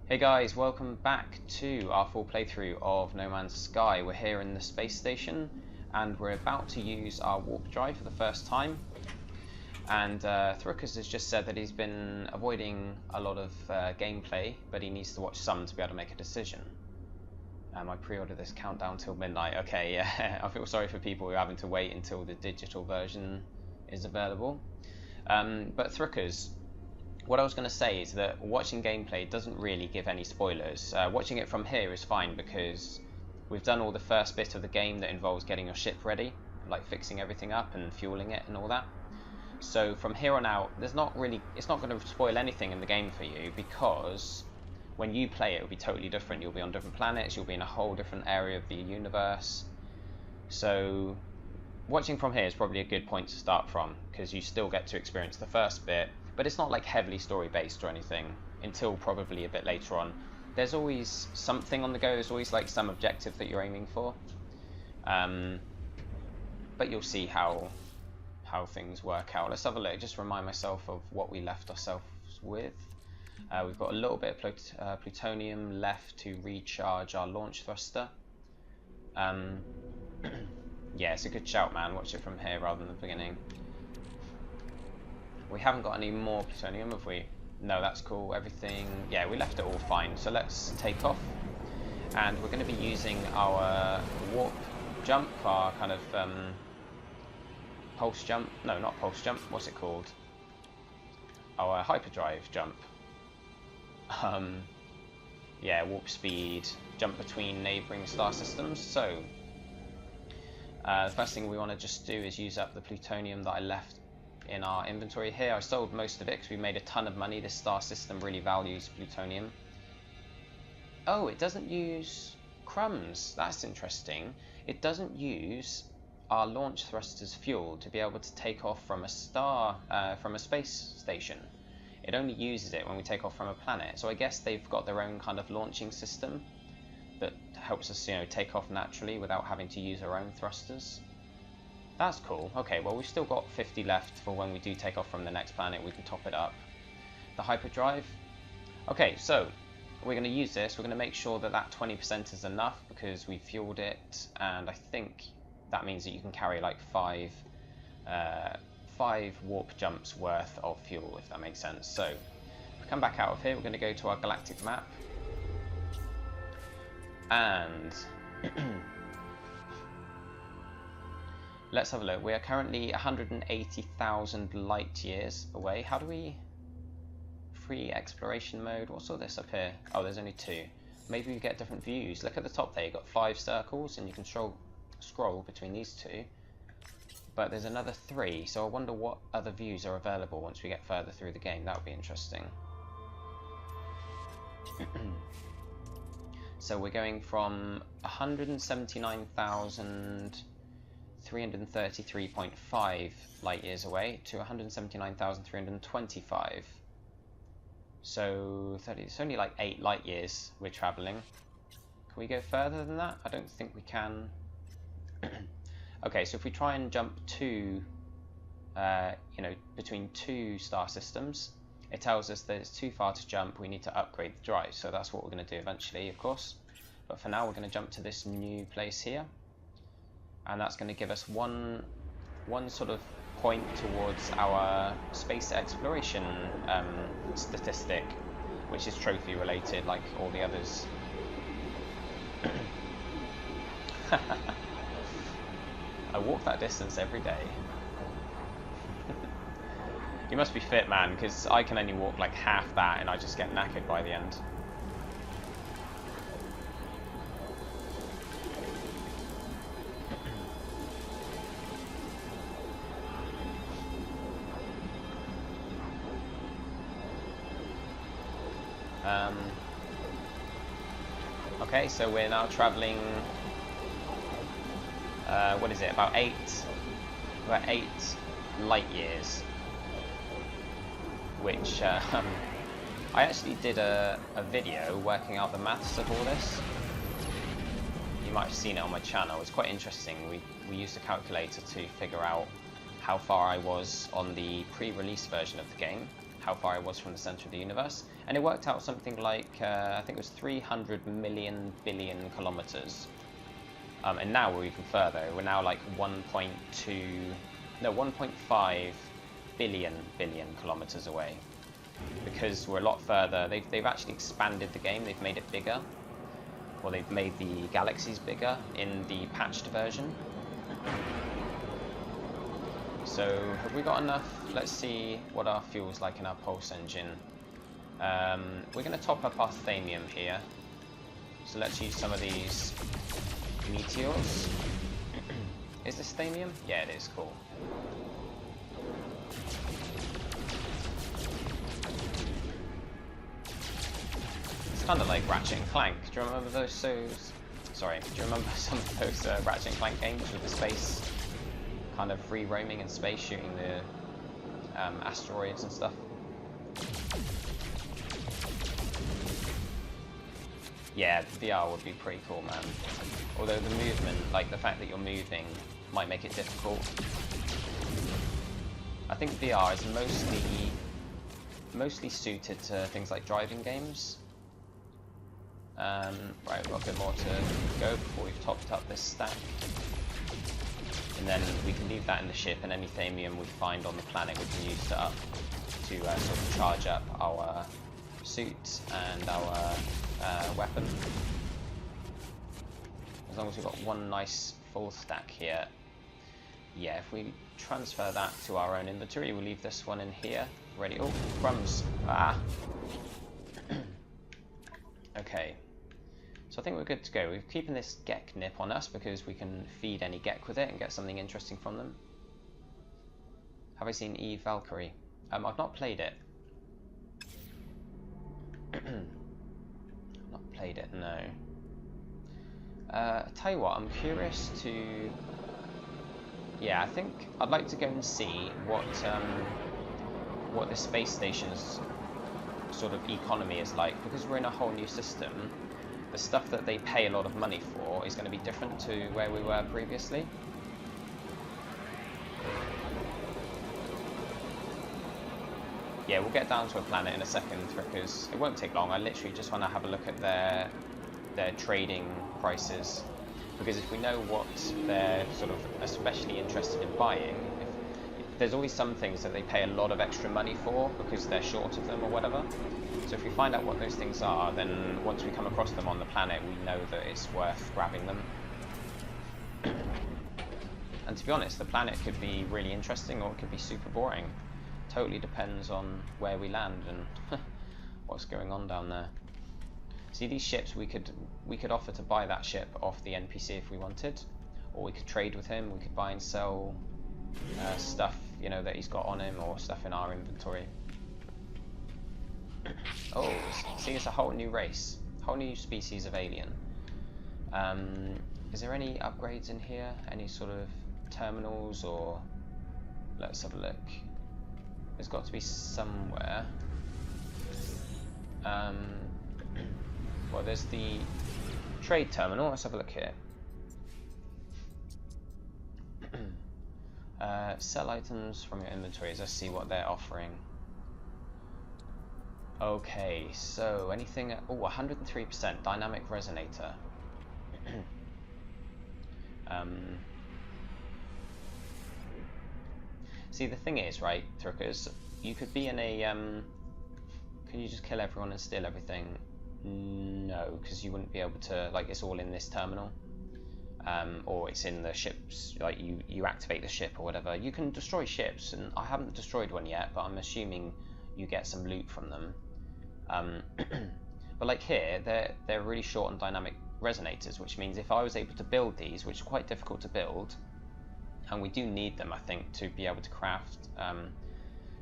Hey guys, welcome back to our full playthrough of No Man's Sky. We're here in the space station and we're about to use our warp drive for the first time. And Thrukus has just said that he's been avoiding a lot of gameplay, but he needs to watch some to be able to make a decision. I pre-ordered this countdown till midnight. Okay, yeah, I feel sorry for people who are having to wait until the digital version is available. But Thrukus, what I was going to say is that watching gameplay doesn't really give any spoilers. Watching it from here is fine because we've done all the first bit of the game that involves getting your ship ready, like fixing everything up and fueling it and all that. So from here on out, it's not going to spoil anything in the game for you, because when you play it, it'll be totally different. You'll be on different planets, you'll be in a whole different area of the universe. So watching from here is probably a good point to start from, because you still get to experience the first bit. But it's not like heavily story based or anything until probably a bit later on. There's always something on the go, there's always like some objective that you're aiming for. But you'll see how things work out. Let's have a look, just remind myself of what we left ourselves with. We've got a little bit of plutonium left to recharge our launch thruster. Yeah, it's a good shout, man. Watch it from here rather than the beginning. We haven't got any more plutonium, have we? No, that's cool. Everything, yeah, we left it all fine. So let's take off, and we're going to be using our warp jump, our kind of pulse jump. No, not pulse jump. What's it called? Our hyperdrive jump. Yeah, warp speed, jump between neighbouring star systems. So the first thing we want to just do is use up the plutonium that I left in our inventory here. I sold most of it because we made a ton of money. This star system really values plutonium. Oh, it doesn't use crumbs. That's interesting. It doesn't use our launch thrusters fuel to be able to take off from a space station. It only uses it when we take off from a planet. So I guess they've got their own kind of launching system that helps us, take off naturally without having to use our own thrusters. That's cool. Okay, well, we've still got 50 left for when we do take off from the next planet. We can top it up. The hyperdrive. Okay, so we're going to use this. We're going to make sure that that 20% is enough because we fueled it, and I think that means that you can carry like five warp jumps worth of fuel, if that makes sense. So if we come back out of here, we're going to go to our galactic map, and let's have a look. We are currently 180,000 light years away. How do we... Free exploration mode. What's all this up here? Oh, there's only 2. Maybe we get different views. Look at the top there. You've got 5 circles and you can scroll between these 2. But there's another 3. So I wonder what other views are available once we get further through the game. That would be interesting. So we're going from 179,333.5 light years away to 179,325. So it's only like 8 light years we're traveling. Can we go further than that? I don't think we can. Okay, so if we try and jump between 2 star systems, it tells us that it's too far to jump. We need to upgrade the drive. So that's what we're going to do eventually, of course. But for now, we're going to jump to this new place here. And that's going to give us one sort of point towards our space exploration statistic, which is trophy related like all the others. I walk that distance every day. You must be fit, man, because I can only walk like half that and I just get knackered by the end. Okay, so we're now traveling, what is it, about 8 light years, which I actually did a video working out the maths of all this. You might have seen it on my channel. It's quite interesting. We used a calculator to figure out how far I was on the pre-release version of the game, how far I was from the center of the universe, and it worked out something like I think it was 300 million billion kilometers. And now we're even further. We're now like 1.5 billion kilometers away, because we're a lot further. They've actually expanded the game. They've made it bigger, or they've made the galaxies bigger in the patched version. So have we got enough? Let's see what our fuel's like in our pulse engine. We're going to top up our thamium here. So let's use some of these meteors. Is this thamium? Yeah, it is. Cool. It's kind of like Ratchet and Clank. Do you remember those? Sorry. Do you remember some of those Ratchet and Clank games with the space, kind of free roaming in space, shooting the asteroids and stuff? Yeah, VR would be pretty cool, man. Although the movement, like the fact that you're moving, might make it difficult. I think VR is mostly suited to things like driving games. Right, we've got a bit more to go before we've topped up this stack. And then we can leave that in the ship, and any thamium we find on the planet we can use to sort of charge up our suit and our weapon. As long as we've got one nice full stack here. Yeah, if we transfer that to our own inventory, we'll leave this one in here. Ready. Oh, crumbs. Ah. Okay. So I think we're good to go. We're keeping this Gek nip on us because we can feed any Gek with it and get something interesting from them. Have I seen Eve Valkyrie? I've not played it. Not played it, no. Tell you what, I'm curious to... Yeah, I think I'd like to go and see what this space station's sort of economy is like, because we're in a whole new system. The stuff that they pay a lot of money for is going to be different to where we were previously. Yeah, we'll get down to a planet in a second, because it won't take long. I literally just want to have a look at their trading prices, because if we know what they're sort of especially interested in buying, if there's always some things that they pay a lot of extra money for because they're short of them or whatever. So if we find out what those things are, then once we come across them on the planet, we know that it's worth grabbing them. And to be honest, the planet could be really interesting or it could be super boring. Totally depends on where we land and what's going on down there. See, these ships, we could offer to buy that ship off the NPC if we wanted, or we could trade with him. We could buy and sell stuff, you know, that he's got on him, or stuff in our inventory. Oh, see, it's a whole new race, whole new species of alien. Is there any upgrades in here? Any sort of terminals, or let's have a look. There's got to be somewhere. Well, there's the trade terminal. Let's have a look here. Sell items from your inventories. Let's see what they're offering. Okay, so anything... Oh, 103% dynamic resonator. See, the thing is, right, Truckers, you could be in a... Can you just kill everyone and steal everything? No, because you wouldn't be able to, like, it's all in this terminal. Or it's in the ships, like you activate the ship or whatever. You can destroy ships, and I haven't destroyed one yet, but I'm assuming you get some loot from them. But like here, they're really short on dynamic resonators, which means if I was able to build these, which is quite difficult to build, and we do need them, I think, to be able to craft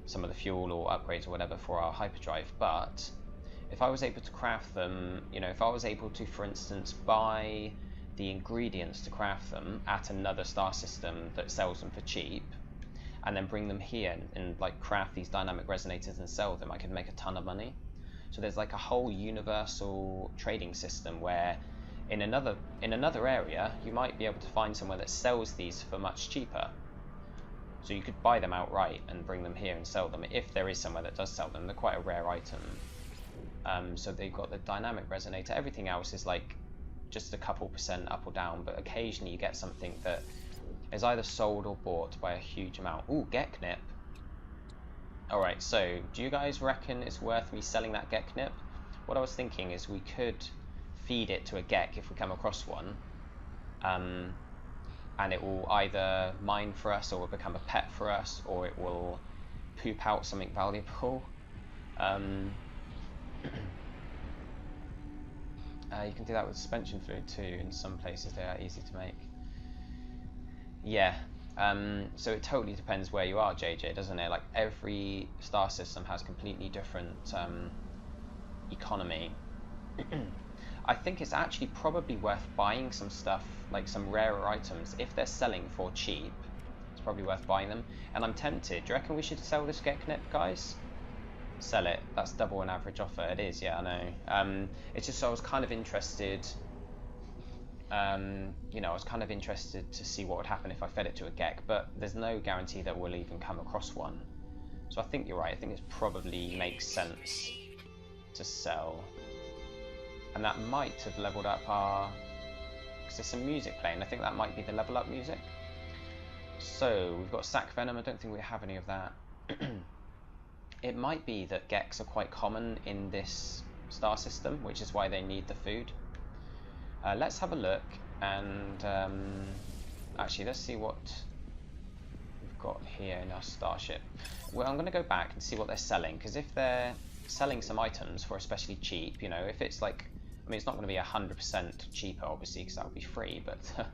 some of the fuel or upgrades or whatever for our hyperdrive. But if I was able to craft them, you know, if I was able to, for instance, buy the ingredients to craft them at another star system that sells them for cheap, and then bring them here and like craft these dynamic resonators and sell them, I could make a ton of money. So there's like a whole universal trading system where in another area you might be able to find somewhere that sells these for much cheaper. So you could buy them outright and bring them here and sell them if there is somewhere that does sell them. They're quite a rare item. So they've got the dynamic resonator. Everything else is like just a couple % up or down, but occasionally you get something that is either sold or bought by a huge amount. Ooh, Geknip. Alright, so do you guys reckon it's worth me selling that Geknip? What I was thinking is we could feed it to a Gek if we come across one, and it will either mine for us or become a pet for us, or it will poop out something valuable. You can do that with suspension fluid too. In some places they are easy to make. Yeah, so it totally depends where you are, JJ, doesn't it? Like every star system has completely different economy. I think it's actually probably worth buying some stuff, like some rarer items. If they're selling for cheap, it's probably worth buying them. And I'm tempted. Do you reckon we should sell this Geknip, guys? Sell it. That's double an average offer. It is, yeah, I know. It's just I was kind of interested. You know, I was kind of interested to see what would happen if I fed it to a Gek, but there's no guarantee that we'll even come across one. So I think you're right. I think it probably makes sense to sell. And that might have leveled up our... because there's some music playing. I think that might be the level up music. So we've got Sac Venom. I don't think we have any of that. It might be that Geks are quite common in this star system, which is why they need the food. Let's have a look, and actually let's see what we've got here in our starship. Well, I'm going to go back and see what they're selling, because if they're selling some items for especially cheap, you know, if it's like, I mean, it's not going to be 100% cheaper, obviously, because that would be free, but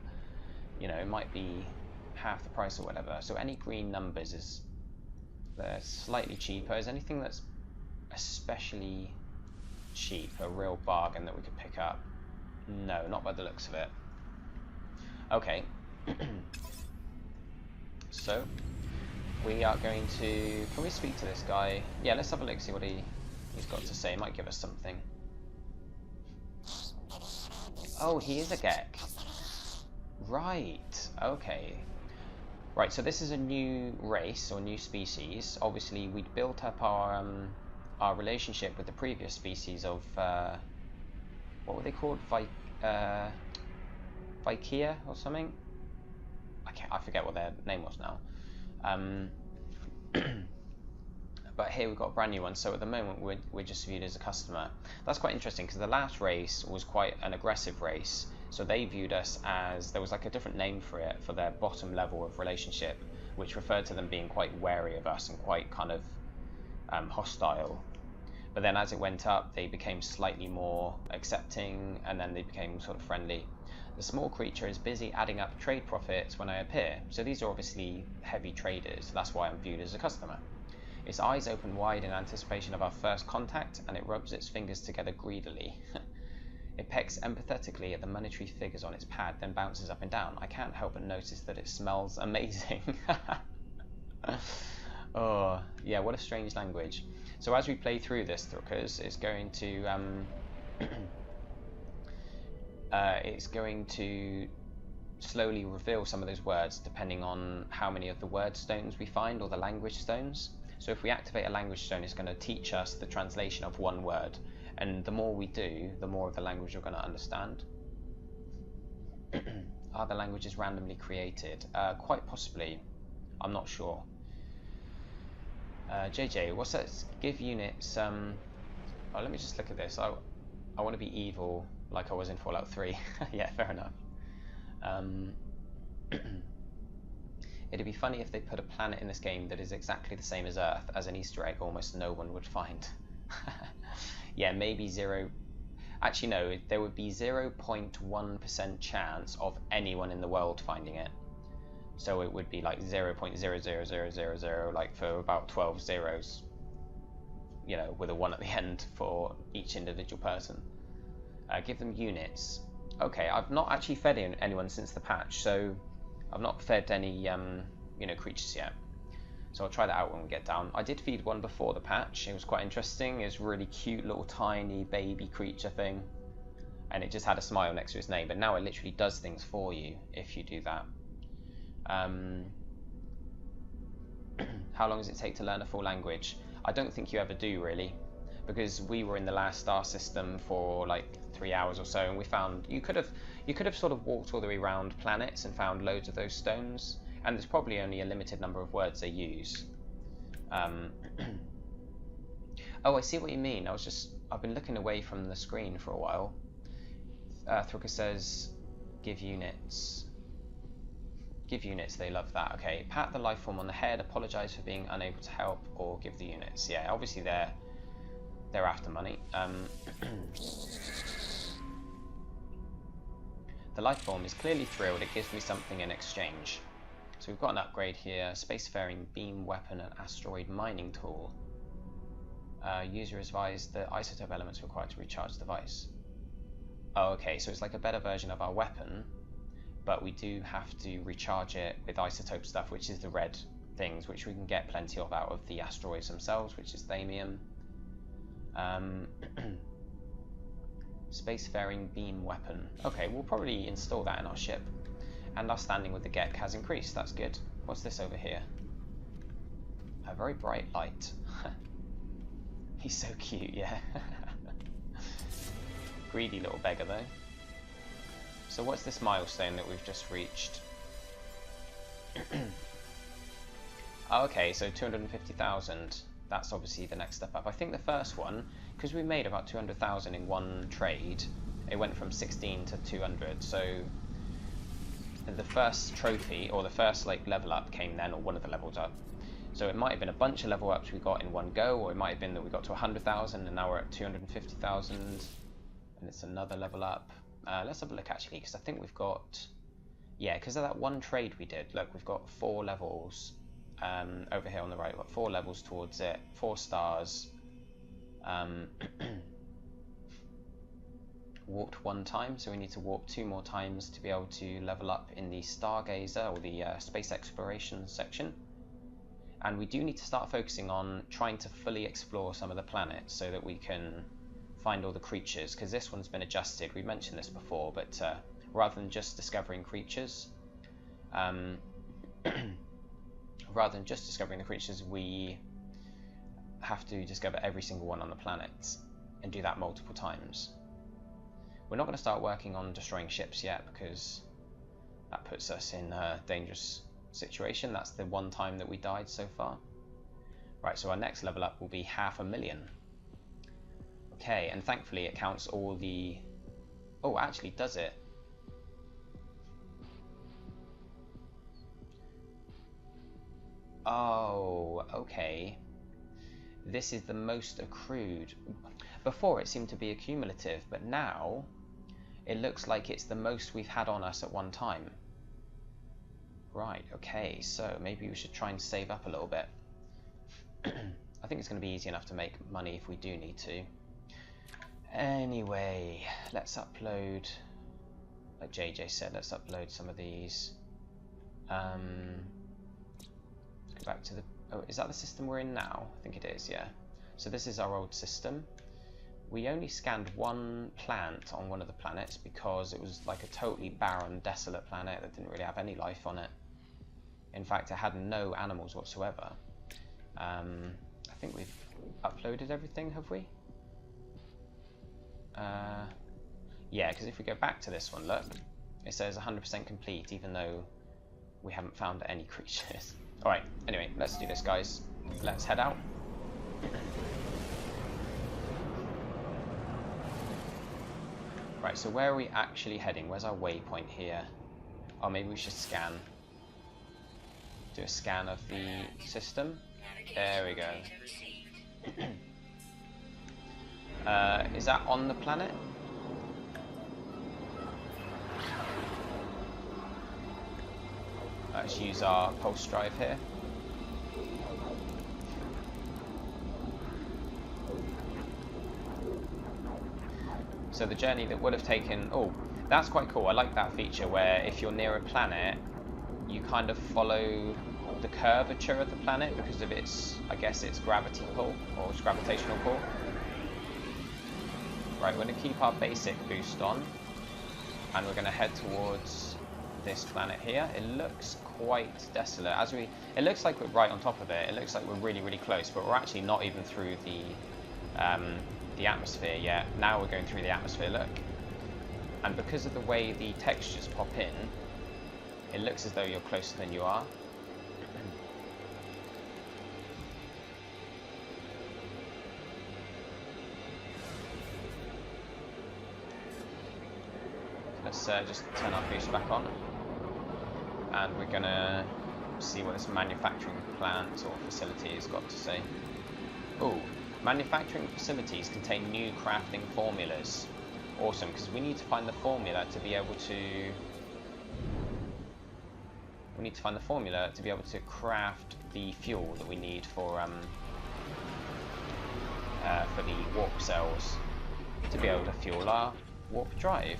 you know, it might be half the price or whatever. So any green numbers is they're slightly cheaper. Is anything that's especially cheap, a real bargain that we could pick up? No, not by the looks of it. Okay. So we are going to, can we speak to this guy? Yeah, let's have a look, see what he's got to say. He might give us something. Oh, he is a Gek. Right, okay. Right, so this is a new race or new species. Obviously, we'd built up our relationship with the previous species of what were they called? Vikia or something? I forget what their name was now. But here we've got a brand new one. So at the moment we're just viewed as a customer. That's quite interesting because the last race was quite an aggressive race. So they viewed us as, there was like a different name for it, for their bottom level of relationship, which referred to them being quite wary of us and quite kind of hostile. But then as it went up, they became slightly more accepting, and then they became sort of friendly. The small creature is busy adding up trade profits when I appear. So these are obviously heavy traders. That's why I'm viewed as a customer. Its eyes open wide in anticipation of our first contact, and it rubs its fingers together greedily. It pecks empathetically at the monetary figures on its pad, then bounces up and down. I can't help but notice that it smells amazing. Oh, yeah, what a strange language. So as we play through this, Throokers, it's going to slowly reveal some of those words depending on how many of the word stones we find, or the language stones. So if we activate a language stone, it's going to teach us the translation of one word. And the more we do, the more of the language you're going to understand. Are the languages randomly created? Quite possibly. I'm not sure. JJ, what's that? Give units. Oh, let me just look at this. I want to be evil like I was in Fallout 3. Yeah, fair enough. It'd be funny if they put a planet in this game that is exactly the same as Earth, as an Easter egg almost no one would find. Yeah, maybe zero. Actually, no, there would be 0.1% chance of anyone in the world finding it. So it would be like 0.00000, like for about 12 zeros, you know, with a 1 at the end for each individual person. Give them units. Okay, I've not actually fed anyone since the patch, so I've not fed any, you know, creatures yet. So I'll try that out when we get down. I did feed one before the patch. It was quite interesting. It was a really cute little tiny baby creature thing, and it just had a smile next to its name. But now it literally does things for you if you do that. How long does it take to learn a full language? I don't think you ever do, really, because we were in the last star system for like 3 hours or so, and we found you could have sort of walked all the way around planets and found loads of those stones, and there's probably only a limited number of words they use. Oh, I see what you mean. I've been looking away from the screen for a while. Thruka says, give units. Give units, they love that. Okay, pat the life form on the head, apologise for being unable to help, or give the units. Yeah, obviously they're after money. The life form is clearly thrilled. It gives me something in exchange. So we've got an upgrade here: spacefaring beam weapon and asteroid mining tool. User is advised the isotope elements required to recharge the device. Oh, okay, so it's like a better version of our weapon, but we do have to recharge it with isotope stuff, which is the red things, which we can get plenty of out of the asteroids themselves, which is thamium. Spacefaring beam weapon. Okay, we'll probably install that in our ship. And our standing with the Gek has increased, that's good. What's this over here? A very bright light. He's so cute, yeah. Greedy little beggar though. So what's this milestone that we've just reached? Oh, okay, so 250,000. That's obviously the next step up. I think the first one, because we made about 200,000 in one trade, it went from 16 to 200. So the first trophy, or the first like level up came then, or one of the levels up. So it might have been a bunch of level ups we got in one go, or it might have been that we got to 100,000 and now we're at 250,000, and it's another level up. Let's have a look actually, because I think we've got, yeah, because of that one trade we did. Look, we've got 4 levels over here on the right. We've got 4 levels towards it, 4 stars. Warped 1 time, so we need to warp 2 more times to be able to level up in the Stargazer, or the space exploration section. And we do need to start focusing on trying to fully explore some of the planets so that we can find all the creatures, because this one's been adjusted. We mentioned this before, but rather than just discovering creatures, we have to discover every single one on the planet and do that multiple times. We're not going to start working on destroying ships yet, because that puts us in a dangerous situation. That's the one time that we died so far. Right, so our next level up will be 500,000. Okay, and thankfully it counts all the... Oh, actually, does it? Oh, okay. This is the most accrued. Before it seemed to be accumulative, but now it looks like it's the most we've had on us at one time. Right, okay, so maybe we should try and save up a little bit. I think it's going to be easy enough to make money if we do need to. Anyway, let's upload, like JJ said, let's upload some of these. Let's go back to the... Oh, is that the system we're in now? I think it is, yeah. So this is our old system. We only scanned 1 plant on one of the planets because it was like a totally barren, desolate planet that didn't really have any life on it. In fact, it had no animals whatsoever. I think we've uploaded everything, have we? Yeah, because if we go back to this one, look, it says 100% complete, even though we haven't found any creatures. Alright, anyway, let's do this, guys. Let's head out. Right, so where are we actually heading? Where's our waypoint here? Oh, maybe we should scan. Do a scan of the system. There we go. Is that on the planet? Let's use our pulse drive here. So the journey that would have taken... Oh, that's quite cool. I like that feature where if you're near a planet, you kind of follow the curvature of the planet because of its, I guess, its gravity pull, or its gravitational pull. Right, we're going to keep our basic boost on, and we're going to head towards this planet here. It looks quite desolate. It looks like we're right on top of it. It looks like we're really, really close, but we're actually not even through the atmosphere yet. Now we're going through the atmosphere, look. And because of the way the textures pop in, it looks as though you're closer than you are. Let's just turn our boost back on, and we're gonna see what this manufacturing plant or facility has got to say. Oh, manufacturing facilities contain new crafting formulas. Awesome, because we need to find the formula to be able to. We need to find the formula to be able to craft the fuel that we need for the warp cells to be able to fuel our warp drive.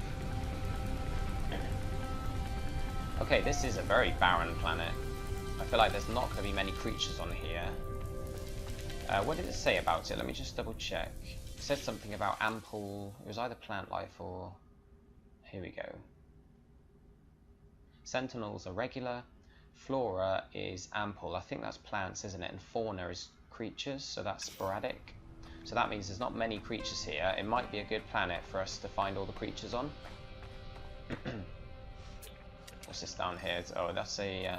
Okay, this is a very barren planet. I feel like there's not going to be many creatures on here. What did it say about it? Let me just double check. It said something about ample. It was either plant life or. Here we go. Sentinels are regular. Flora is ample. I think that's plants, isn't it? And fauna is creatures, so that's sporadic. So that means there's not many creatures here. It might be a good planet for us to find all the creatures on. What's this down here? Oh, that's a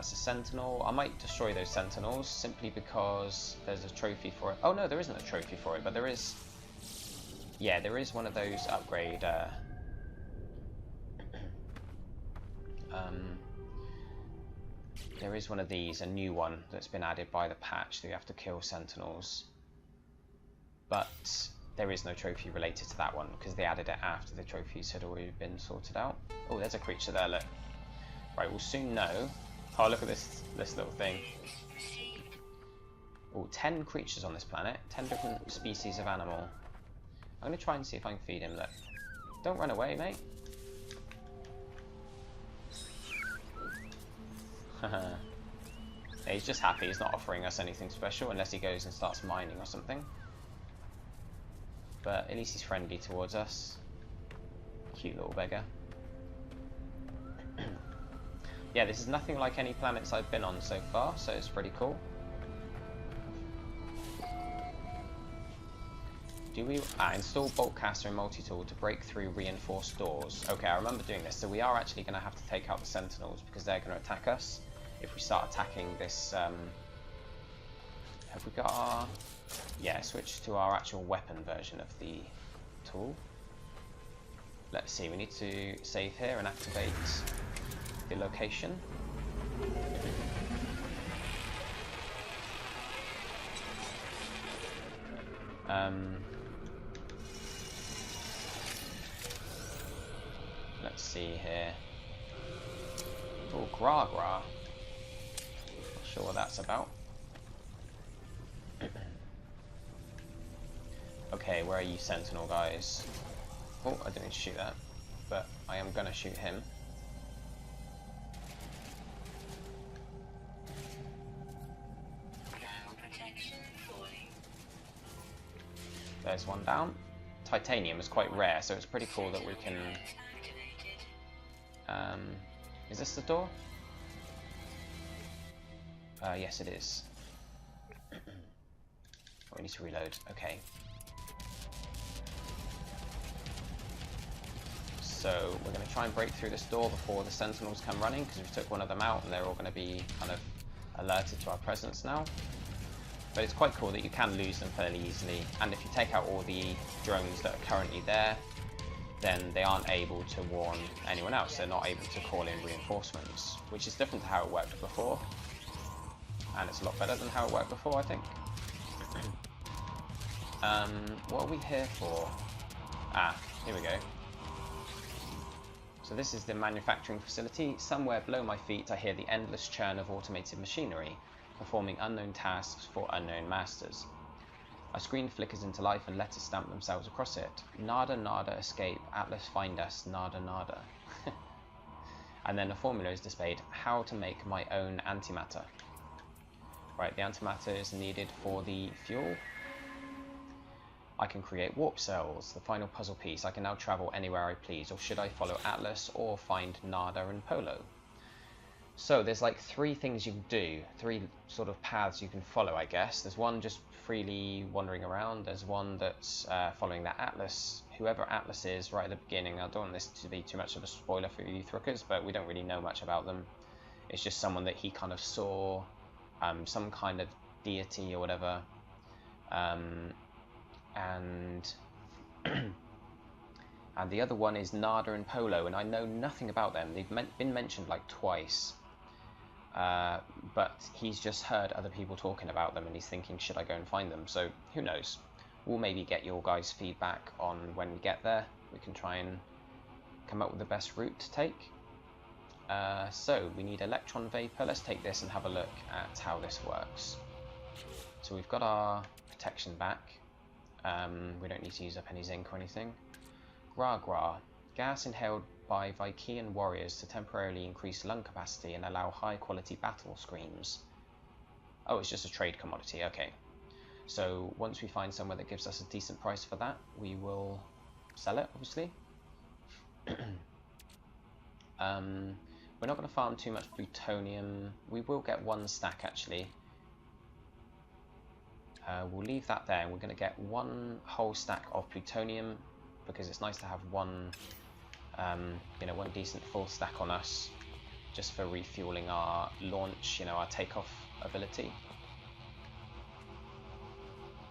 sentinel. I might destroy those sentinels simply because there's a trophy for it. Oh no, there isn't a trophy for it, but there is. Yeah, there is one of those upgrade. There is one of these, a new one that's been added by the patch that you have to kill sentinels. But there is no trophy related to that one because they added it after the trophies had already been sorted out. Oh, there's a creature there, look. Right, we'll soon know. Oh, look at this little thing. Oh, 10 creatures on this planet. 10 different species of animal. I'm going to try and see if I can feed him, look. Don't run away, mate. Yeah, he's just happy. He's not offering us anything special unless he goes and starts mining or something. But at least he's friendly towards us. Cute little beggar. Yeah, this is nothing like any planets I've been on so far, so it's pretty cool. Do we install Boltcaster and Multi-Tool to break through reinforced doors? Okay, I remember doing this. So we are actually going to have to take out the Sentinels because they're going to attack us if we start attacking this. Have we got our? Yeah, switch to our actual weapon version of the tool. Let's see. We need to save here and activate the location. Let's see here. Oh, Gra Gra. Not sure what that's about. Okay, where are you, Sentinel guys? Oh, I didn't shoot that, but I am gonna shoot him. There's one down. Titanium is quite rare, so it's pretty cool that we can. Is this the door? Yes, it is. Oh, we need to reload. Okay. So we're going to try and break through this door before the Sentinels come running, because we took one of them out and they're all going to be kind of alerted to our presence now. But it's quite cool that you can lose them fairly easily, and if you take out all the drones that are currently there, then they aren't able to warn anyone else. They're not able to call in reinforcements, which is different to how it worked before. And it's a lot better than how it worked before, I think. What are we here for? Ah, here we go. So this is the manufacturing facility. Somewhere below my feet I hear the endless churn of automated machinery, performing unknown tasks for unknown masters. A screen flickers into life and letters stamp themselves across it. Nada, nada, escape. Atlas, find us. Nada, nada. And then a formula is displayed. How to make my own antimatter. Right, the antimatter is needed for the fuel. I can create warp cells, the final puzzle piece. I can now travel anywhere I please, or should I follow Atlas or find Nada and Polo? So there's like 3 things you can do, 3 sort of paths you can follow, I guess. There's one just freely wandering around. There's one that's following that Atlas, whoever Atlas is right at the beginning. I don't want this to be too much of a spoiler for you Throokers, but we don't really know much about them. It's just someone that he kind of saw, some kind of deity or whatever, and and the other one is Nada and Polo, and I know nothing about them. They've been mentioned like twice, but he's just heard other people talking about them and he's thinking, should I go and find them? So who knows, we'll maybe get your guys' feedback on when we get there. We can try and come up with the best route to take. So we need electron vapor. Let's take this and have a look at how this works. So we've got our protection back. We don't need to use up any zinc or anything. Gra Gra. Gas inhaled by Vikian warriors to temporarily increase lung capacity and allow high quality battle screams. Oh, it's just a trade commodity, okay. So once we find somewhere that gives us a decent price for that, we will sell it, obviously. We're not going to farm too much plutonium. We will get 1 stack actually. We'll leave that there. We're going to get 1 whole stack of plutonium because it's nice to have one decent full stack on us, just for refueling our launch, our takeoff ability.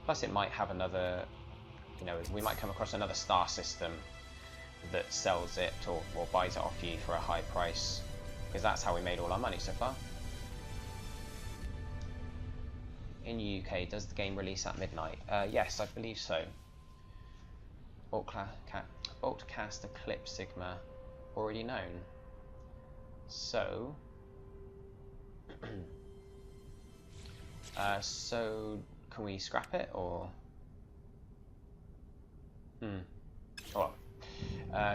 Plus, it might have another, we might come across another star system that sells it or buys it off you for a high price, because that's how we made all our money so far. In UK, does the game release at midnight? Yes, I believe so. Boltcast Eclipse Sigma, already known. So, so can we scrap it or? Oh.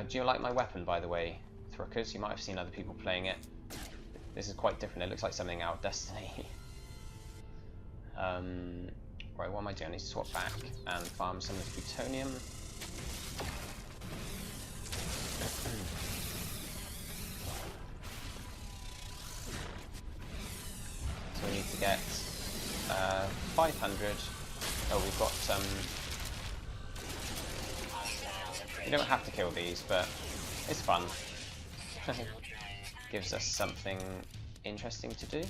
Do you like my weapon, by the way, Throokers? You might have seen other people playing it. This is quite different. It looks like something out of Destiny. Right, what am I doing? I need to swap back and farm some of the plutonium. So we need to get 500. Oh, we've got you don't have to kill these, but it's fun. Gives us something interesting to do,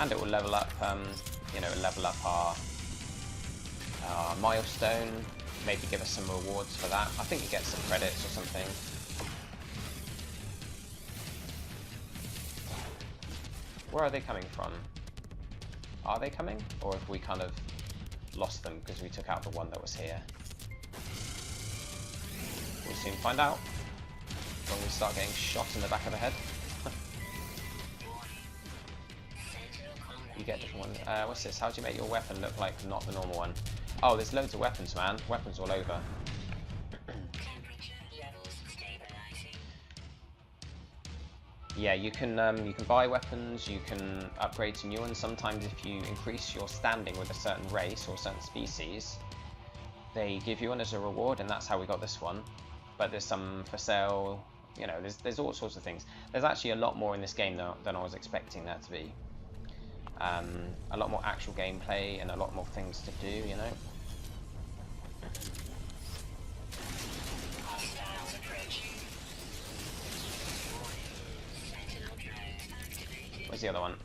and it will level up. Level up our milestone. Maybe give us some rewards for that. I think you get some credits or something. Where are they coming from? Are they coming, or have we kind of lost them because we took out the one that was here? We'll soon find out when we start getting shot in the back of the head. You get different ones. What's this? How do you make your weapon look like not the normal one? Oh, there's loads of weapons, man. Weapons all over. Yeah, you can buy weapons. You can upgrade to new ones. Sometimes, if you increase your standing with a certain race or certain species, they give you one as a reward, and that's how we got this one. But there's some for sale. There's all sorts of things. There's actually a lot more in this game than I was expecting there to be. A lot more actual gameplay and a lot more things to do, Where's the other one?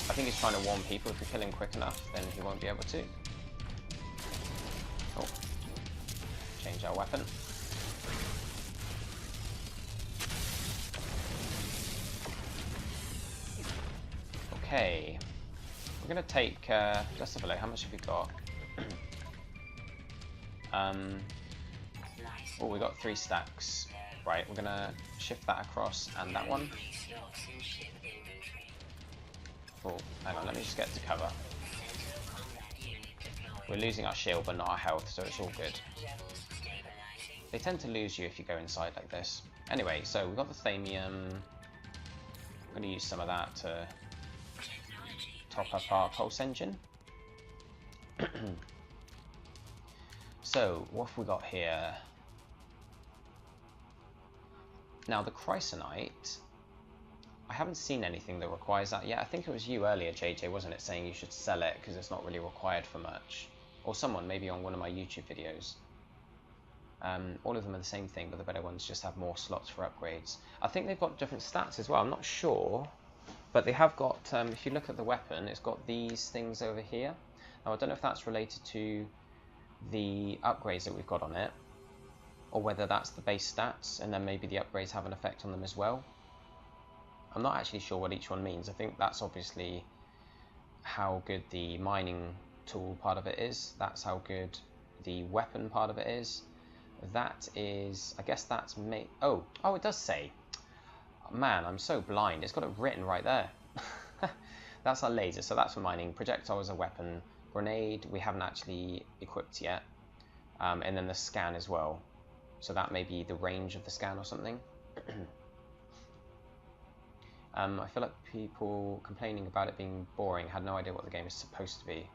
I think he's trying to warn people. If we kill him quick enough, then he won't be able to. Oh. Change our weapon. Okay, we're going to take, let's have a look, how much have we got? Oh, we got 3 stacks. Right, we're going to shift that across and that one. Oh, hang on, let me just get to cover. We're losing our shield but not our health, so it's all good. They tend to lose you if you go inside like this. Anyway, so we've got the thamium. I'm going to use some of that to top up our pulse engine. So, what have we got here? Now, the Chrysonite, I haven't seen anything that requires that yet. I think it was you earlier, JJ, wasn't it, saying you should sell it because it's not really required for much? Or someone, maybe on one of my YouTube videos. All of them are the same thing, but the better ones just have more slots for upgrades. I think they've got different stats as well, I'm not sure. But they have got, if you look at the weapon, it's got these things over here. Now, I don't know if that's related to the upgrades that we've got on it, or whether that's the base stats, and then maybe the upgrades have an effect on them as well. I'm not actually sure what each one means. I think that's obviously how good the mining tool part of it is. That's how good the weapon part of it is. That is, I guess that's oh, it does say. Man, I'm so blind. It's got it written right there. That's our laser, so that's for mining. Projectile is a weapon. Grenade, we haven't actually equipped yet. And then the scan as well. So that may be the range of the scan or something. I feel like people complaining about it being boring had no idea what the game is supposed to be.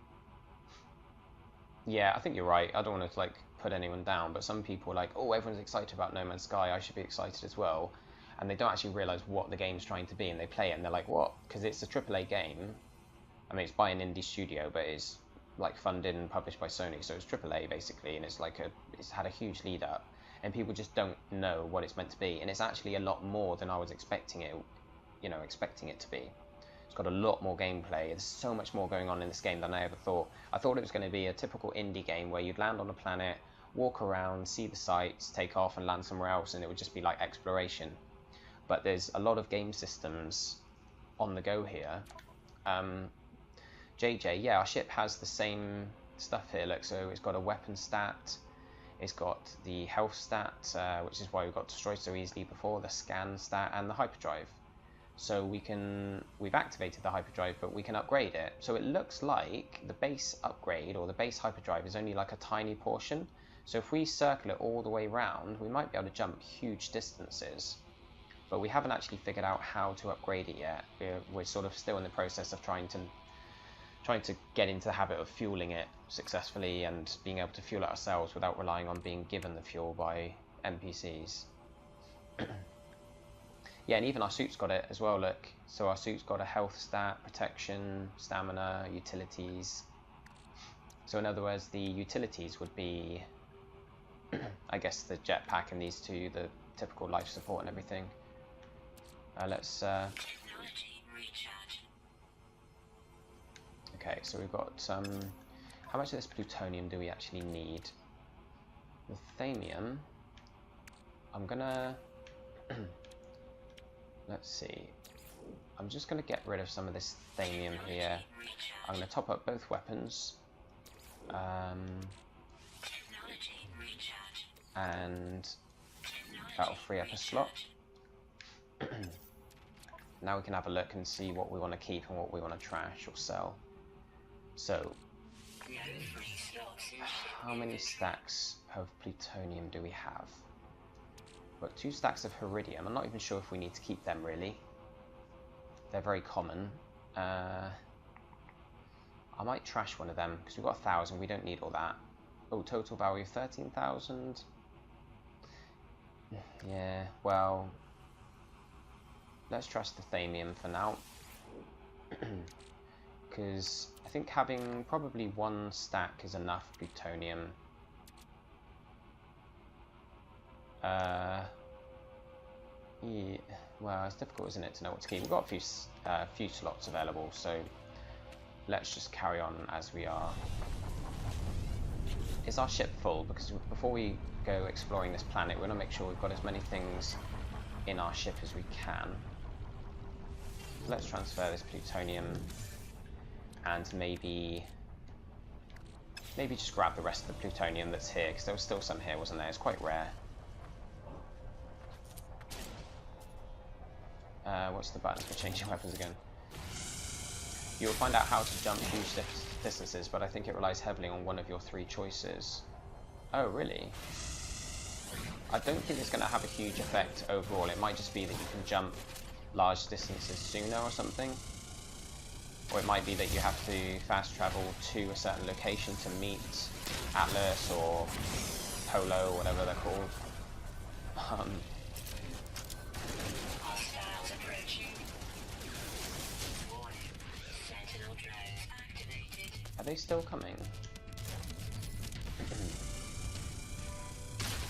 Yeah, I think you're right. I don't want to like put anyone down, but some people are like, oh, everyone's excited about No Man's Sky, I should be excited as well. And they don't actually realise what the game's trying to be, and they play it and they're like, what? Because it's a AAA game. I mean, it's by an indie studio, but it's like funded and published by Sony, so it's AAA basically, and it's like it's had a huge lead up, and people just don't know what it's meant to be, and it's actually a lot more than I was expecting it, expecting it to be. It's got a lot more gameplay. There's so much more going on in this game than I ever thought. I thought it was going to be a typical indie game where you'd land on a planet, walk around, see the sights, take off and land somewhere else, and it would just be like exploration. But there's a lot of game systems on the go here. JJ, yeah, our ship has the same stuff here. Look, so it's got a weapon stat, it's got the health stat, which is why we got destroyed so easily before, the scan stat, and the hyperdrive. So we've activated the hyperdrive, but we can upgrade it. So it looks like the base upgrade or the base hyperdrive is only like a tiny portion. So if we circle it all the way around, we might be able to jump huge distances. But we haven't actually figured out how to upgrade it yet. We're sort of still in the process of trying to get into the habit of fueling it successfully and being able to fuel it ourselves without relying on being given the fuel by NPCs. Yeah, and even our suit's got it as well, look. So our suit's got a health stat, protection, stamina, utilities. So in other words, the utilities would be, I guess, the jetpack and these two, the typical life support and everything. Let's... Okay, so we've got how much of this plutonium do we actually need? The thamium, I'm gonna let's see, I'm just gonna get rid of some of this thamium here. I'm gonna top up both weapons, and that'll free up a slot. Now we can have a look and see what we want to keep and what we want to trash or sell. So, how many stacks of plutonium do we have? We've got 2 stacks of iridium. I'm not even sure if we need to keep them, really. They're very common. I might trash one of them, because we've got 1,000. We don't need all that. Oh, total value 13,000. Yeah, well, let's trash the thamium for now. Because I think having probably 1 stack is enough plutonium. Yeah, well, it's difficult, isn't it, to know what to keep. We've got a few slots available, so let's just carry on as we are. Is our ship full? Because before we go exploring this planet, we want to make sure we've got as many things in our ship as we can. Let's transfer this plutonium and maybe just grab the rest of the plutonium that's here, because there was still some here, wasn't there? It's quite rare. What's the button for changing weapons again? You'll find out how to jump huge distances, but I think it relies heavily on one of your 3 choices. Oh, really? I don't think it's going to have a huge effect overall. It might just be that you can jump large distances sooner or something. Or it might be that you have to fast travel to a certain location to meet Atlas or Polo, whatever they're called. Are they still coming?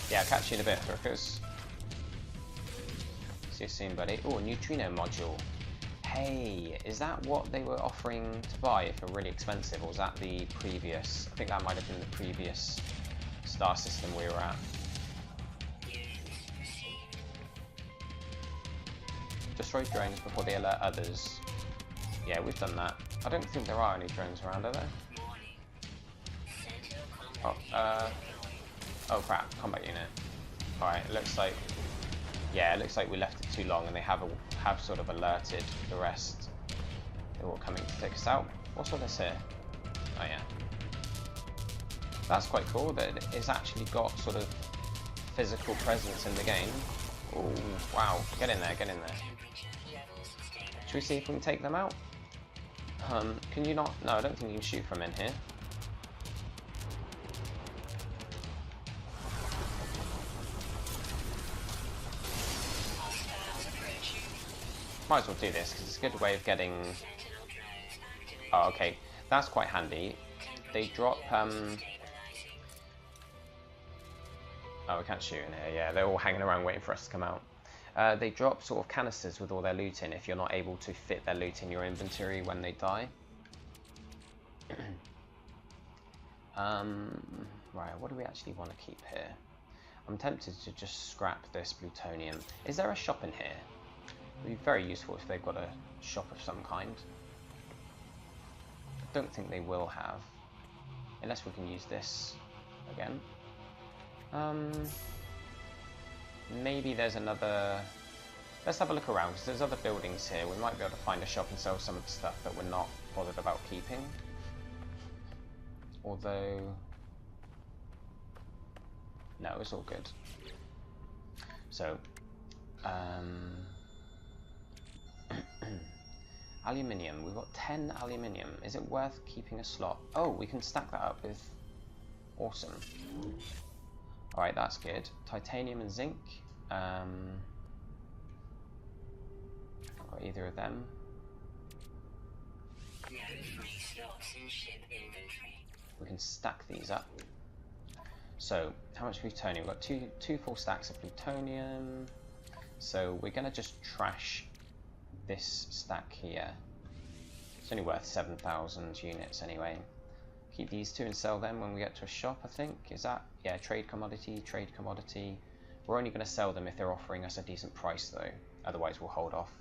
Yeah, I'll catch you in a bit, Thurkers. See you soon, buddy. Oh, a neutrino module. Hey, is that what they were offering to buy for really expensive, or was that the previous? I think that might have been the previous star system we were at. Destroy drones before they alert others. Yeah, we've done that. I don't think there are any drones around, are there? Oh crap, combat unit. Alright, it looks like... Yeah, it looks like we left it too long and they have sort of alerted the rest. They're all coming to take us out. What's all this here? Oh yeah. That's quite cool that it's actually got sort of physical presence in the game. Oh wow, get in there, get in there. Should we see if we can take them out? Can you not? No, I don't think you can shoot from in here. Might as well do this because it's a good way of getting... Oh, okay. That's quite handy. They drop... Oh, we can't shoot in here. Yeah, they're all hanging around waiting for us to come out. They drop sort of canisters with all their loot in if you're not able to fit their loot in your inventory when they die. Right, what do we actually want to keep here? I'm tempted to just scrap this plutonium. Is there a shop in here? It would be very useful if they've got a shop of some kind. I don't think they will have. Unless we can use this again. Maybe there's another... Let's have a look around, because there's other buildings here. We might be able to find a shop and sell some of the stuff that we're not bothered about keeping. Although... No, it's all good. So... Aluminium. We've got 10 aluminium. Is it worth keeping a slot? Oh, we can stack that up with... Awesome. Alright, that's good. Titanium and zinc. I've got either of them. No free slots in ship inventory. We can stack these up. So, how much plutonium? We've got two full stacks of plutonium. So we're going to just trash this stack here. It's only worth 7,000 units anyway. Keep these two and sell them when we get to a shop, I think. Is that? Yeah, trade commodity, trade commodity. We're only going to sell them if they're offering us a decent price though. Otherwise we'll hold off.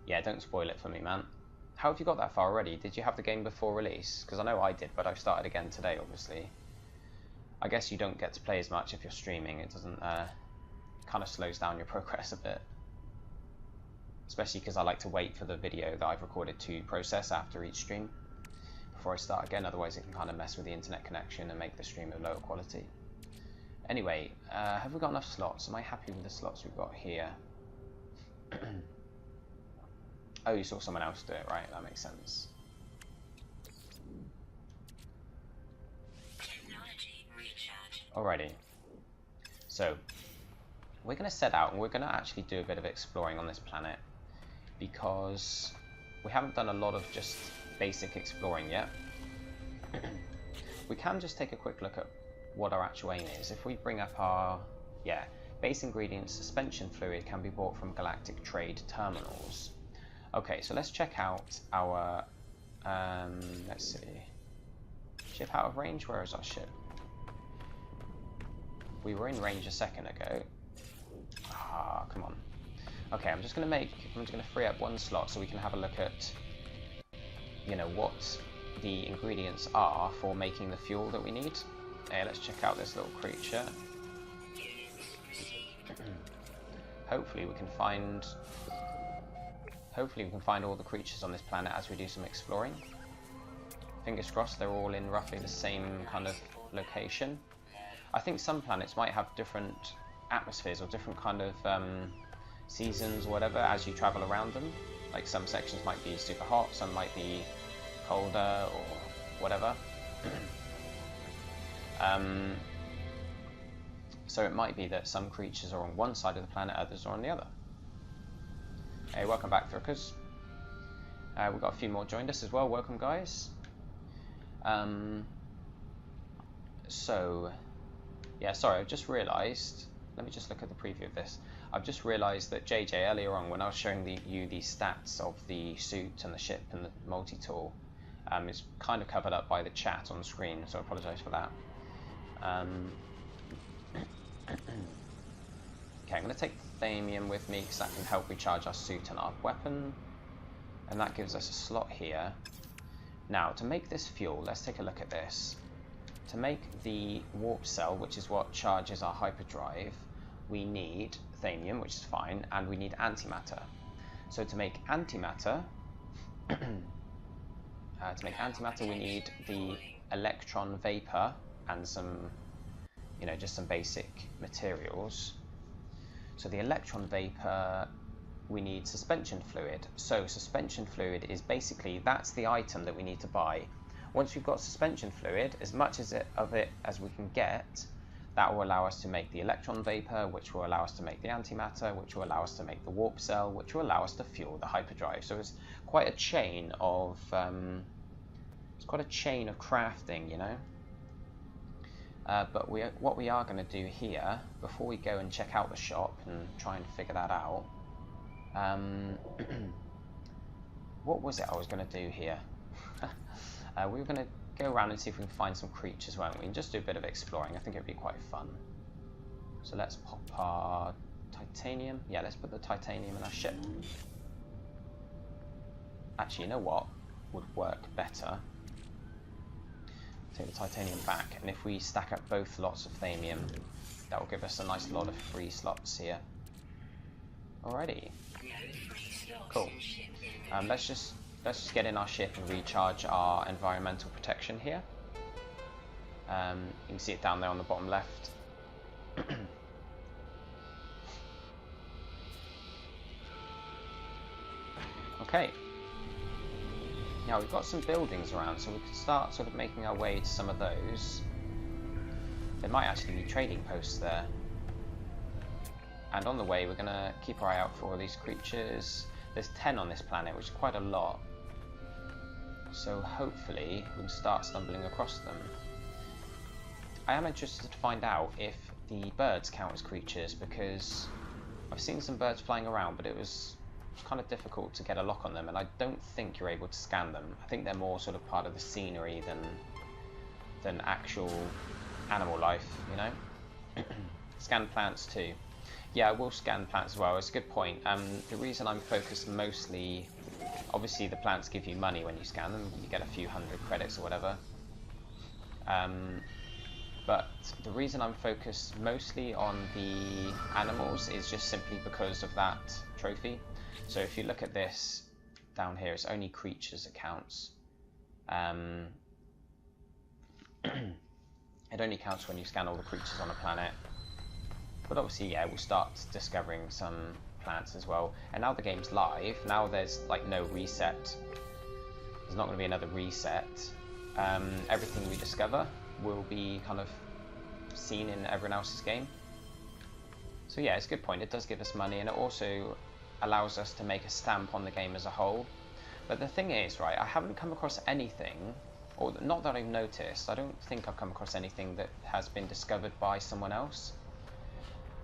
Yeah, don't spoil it for me, man. How have you got that far already? Did you have the game before release? Because I know I did, but I've started again today, obviously. I guess you don't get to play as much if you're streaming. It doesn't... kind of slows down your progress a bit. Especially because I like to wait for the video that I've recorded to process after each stream before I start again, otherwise it can kind of mess with the internet connection and make the stream of lower quality. Anyway, have we got enough slots? Am I happy with the slots we've got here? Oh, you saw someone else do it, right? That makes sense. Alrighty. So, we're going to set out and we're going to actually do a bit of exploring on this planet because we haven't done a lot of just basic exploring yet. We can just take a quick look at what our actual aim is. If we bring up our, base ingredients, suspension fluid can be bought from galactic trade terminals. Okay, so let's check out our, let's see, ship out of range. Where is our ship? We were in range a second ago. Ah, come on. Okay, I'm just gonna free up one slot so we can have a look at, you know, what the ingredients are for making the fuel that we need. Hey, let's check out this little creature. Hopefully we can find all the creatures on this planet as we do some exploring. Fingers crossed they're all in roughly the same kind of location. I think some planets might have different atmospheres or different kind of seasons or whatever as you travel around them. Like some sections might be super hot, some might be colder or whatever. So it might be that some creatures are on one side of the planet, others are on the other. Hey, welcome back, Throokers. We've got a few more joined us as well. Welcome, guys. So, yeah, sorry, I've just realised. Let me just look at the preview of this. I've just realised that JJ, earlier on, when I was showing you the stats of the suit and the ship and the multi-tool, it's kind of covered up by the chat on the screen, so I apologise for that. Okay, I'm going to take Thamium with me because that can help recharge our suit and our weapon. And that gives us a slot here. Now, to make this fuel, let's take a look at this. To make the warp cell, which is what charges our hyperdrive, we need Thamium, which is fine, and we need antimatter. So to make antimatter, we need the electron vapor and some, you know, just some basic materials. So the electron vapor, we need suspension fluid. So suspension fluid is basically, that's the item that we need to buy. Once we've got suspension fluid, as much of it as we can get, that will allow us to make the electron vapor, which will allow us to make the antimatter, which will allow us to make the warp cell, which will allow us to fuel the hyperdrive. So it's quite a chain of crafting, you know. But what we are going to do here, before we go and check out the shop and try and figure that out, what was it I was going to do here? We were going to go around and see if we can find some creatures, weren't we? And just do a bit of exploring. I think it would be quite fun. So let's pop our titanium. Yeah, let's put the titanium in our ship. Actually, you know what would work better? Take the titanium back, and if we stack up both lots of Thamium, that will give us a nice lot of free slots here. Alrighty. Cool. Let's just get in our ship and recharge our environmental protection here. You can see it down there on the bottom left. Okay. Now we've got some buildings around, so we can start sort of making our way to some of those. There might actually be trading posts there. And on the way, we're going to keep our eye out for all these creatures. There's 10 on this planet, which is quite a lot. So hopefully we can start stumbling across them. I am interested to find out if the birds count as creatures, because I've seen some birds flying around, but it was kind of difficult to get a lock on them, and I don't think you're able to scan them. I think they're more sort of part of the scenery than actual animal life, you know? Scan plants too. Yeah, I will scan plants as well. It's a good point. The reason I'm focused mostly, obviously the plants give you money when you scan them. You get a few hundred credits or whatever. But the reason I'm focused mostly on the animals is just simply because of that trophy. So if you look at this down here, it's only creatures that counts. It only counts when you scan all the creatures on a planet. But obviously, yeah, we'll start discovering some plants as well. And now the game's live. Now there's like no reset. There's not going to be another reset. Everything we discover will be kind of seen in everyone else's game. So yeah, it's a good point. It does give us money, and it also allows us to make a stamp on the game as a whole. But the thing is, right, I haven't come across anything, or not that I've noticed, I don't think I've come across anything that has been discovered by someone else.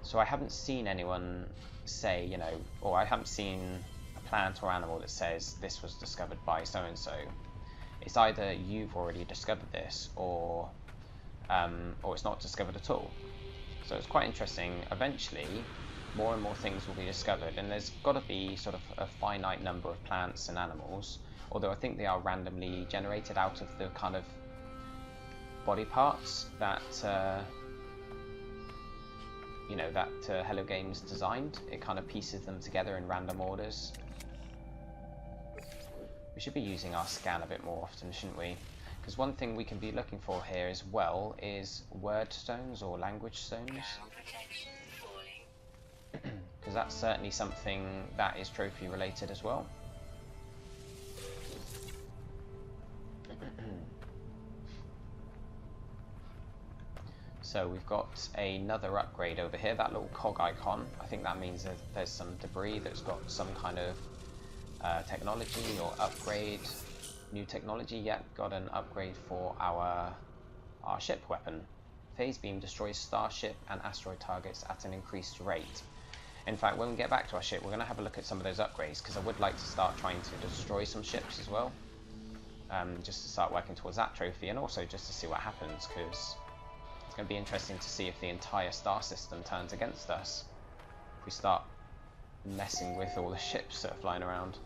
So I haven't seen anyone say, you know, or I haven't seen a plant or animal that says this was discovered by so-and-so. It's either you've already discovered this, or it's not discovered at all. So it's quite interesting. Eventually, more and more things will be discovered, and there's got to be sort of a finite number of plants and animals, although I think they are randomly generated out of the kind of body parts that you know, that Hello Games designed. It kind of pieces them together in random orders. We should be using our scan a bit more often, shouldn't we? Because one thing we can be looking for here as well is word stones or language stones. Because that's certainly something that is trophy related as well. So we've got another upgrade over here, that little cog icon. I think that means that there's some debris that's got some kind of technology or upgrade. New technology. Yep, got an upgrade for our ship weapon. Phase beam destroys starship and asteroid targets at an increased rate. In fact, when we get back to our ship, we're going to have a look at some of those upgrades, because I would like to start trying to destroy some ships as well. Just to start working towards that trophy, and also just to see what happens, because it's going to be interesting to see if the entire star system turns against us. If we start messing with all the ships that are flying around.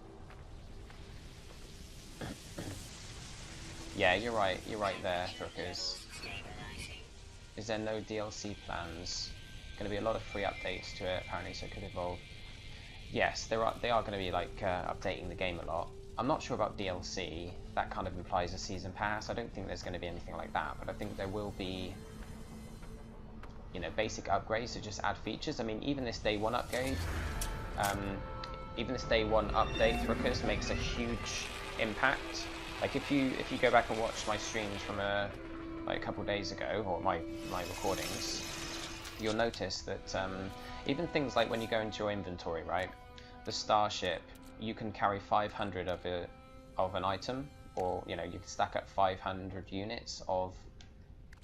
Yeah, you're right there, Throokers. Is there no DLC plans? Going to be a lot of free updates to it apparently, so it could evolve. Yes, they are going to be like updating the game a lot. I'm not sure about DLC. That kind of implies a season pass. I don't think there's going to be anything like that, but I think there will be, you know, basic upgrades to just add features. I mean, even this day one upgrade, even this day one update, Throokers, makes a huge impact. Like if you go back and watch my streams from like a couple days ago, or my recordings, you'll notice that even things like when you go into your inventory, right, the starship, you can carry 500 of an item, or you know, you can stack up 500 units of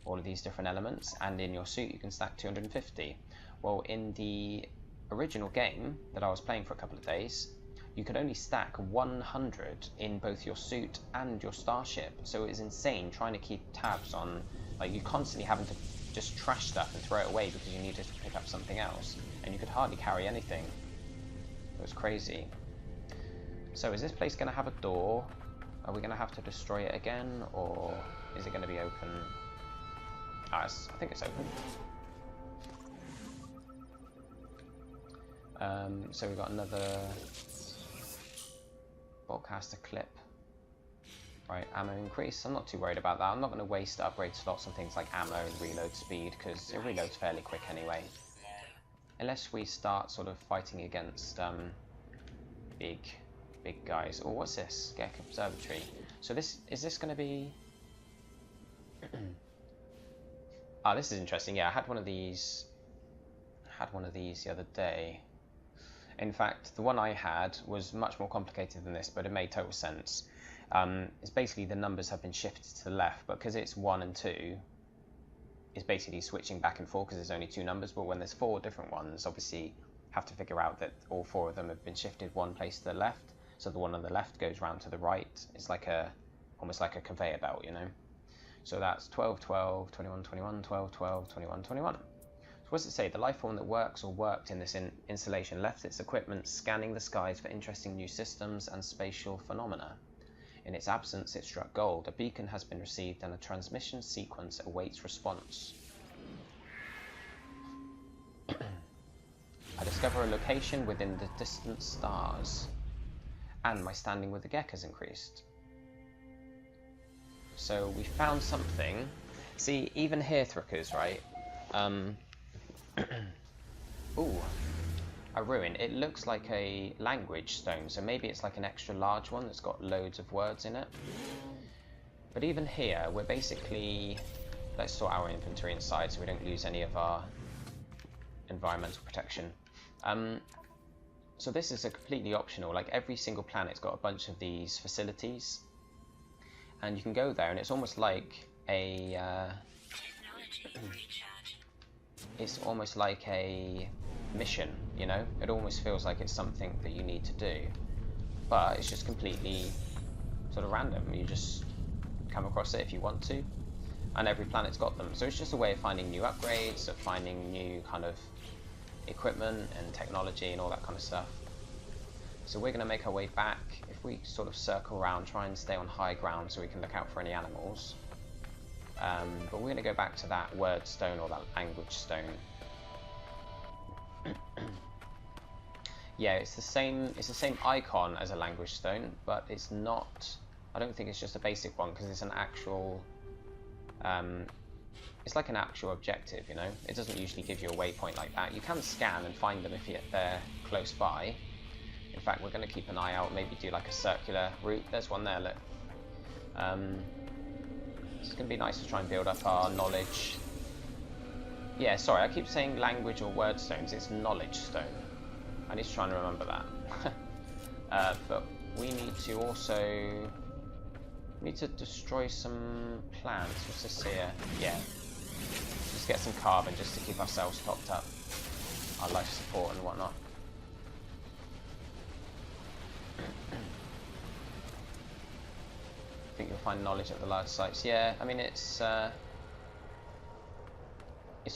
all of these different elements, and in your suit you can stack 250. Well, in the original game that I was playing for a couple of days, you could only stack 100 in both your suit and your starship, so it was insane trying to keep tabs on, like, you constantly having to just trash stuff and throw it away because you needed to pick up something else, and you could hardly carry anything. It was crazy. So is this place going to have a door? Are we going to have to destroy it again, or is it going to be open? I think it's open. So we've got another Boltcaster clip. Right, ammo increase. I'm not too worried about that. I'm not going to waste upgrade slots on things like ammo and reload speed, because it reloads fairly quick anyway. Unless we start sort of fighting against big guys. Oh, what's this? Gek Observatory. So is this going to be... Ah, this is interesting. Yeah, I had one of these the other day. In fact, the one I had was much more complicated than this, but it made total sense. It's basically the numbers have been shifted to the left, but because it's 1 and 2, it's basically switching back and forth because there's only 2 numbers. But when there's 4 different ones, obviously have to figure out that all 4 of them have been shifted one place to the left. So the one on the left goes round to the right. It's like almost like a conveyor belt, you know. So that's 12, 12, 21, 21, 12, 12, 21, 21. So what does it say? The life form that works or worked in this installation left its equipment scanning the skies for interesting new systems and spatial phenomena. In its absence, it struck gold. A beacon has been received and a transmission sequence awaits response. I discover a location within the distant stars, and my standing with the Gek has increased. So we found something. See, even here, Throokers, right? Ooh, a ruin. It looks like a language stone, so maybe it's like an extra large one that's got loads of words in it. But even here, we're basically... Let's sort our inventory inside so we don't lose any of our environmental protection. So this is a completely optional. Like, every single planet's got a bunch of these facilities, and you can go there, and it's almost like a... it's almost like a mission, you know? It almost feels like it's something that you need to do, but it's just completely sort of random. You just come across it if you want to, and every planet's got them. So it's just a way of finding new upgrades, of finding new kind of equipment and technology and all that kind of stuff. So we're going to make our way back. If we sort of circle around, try and stay on high ground so we can look out for any animals. But we're going to go back to that word stone, or that language stone. Yeah, it's the same icon as a language stone, but it's not... I don't think it's just a basic one, because it's an actual... it's like an actual objective, you know? It doesn't usually give you a waypoint like that. You can scan and find them if they're close by. In fact, we're going to keep an eye out, maybe do like a circular route. There's one there, look. It's going to be nice to try and build up our knowledge Yeah, sorry, I keep saying language or word stones. It's knowledge stone. I need to try and remember that. But we need to also destroy some plants. What's this here? Yeah, just get some carbon just to keep ourselves topped up, our life support and whatnot. I think you'll find knowledge at the large sites. Yeah, I mean it's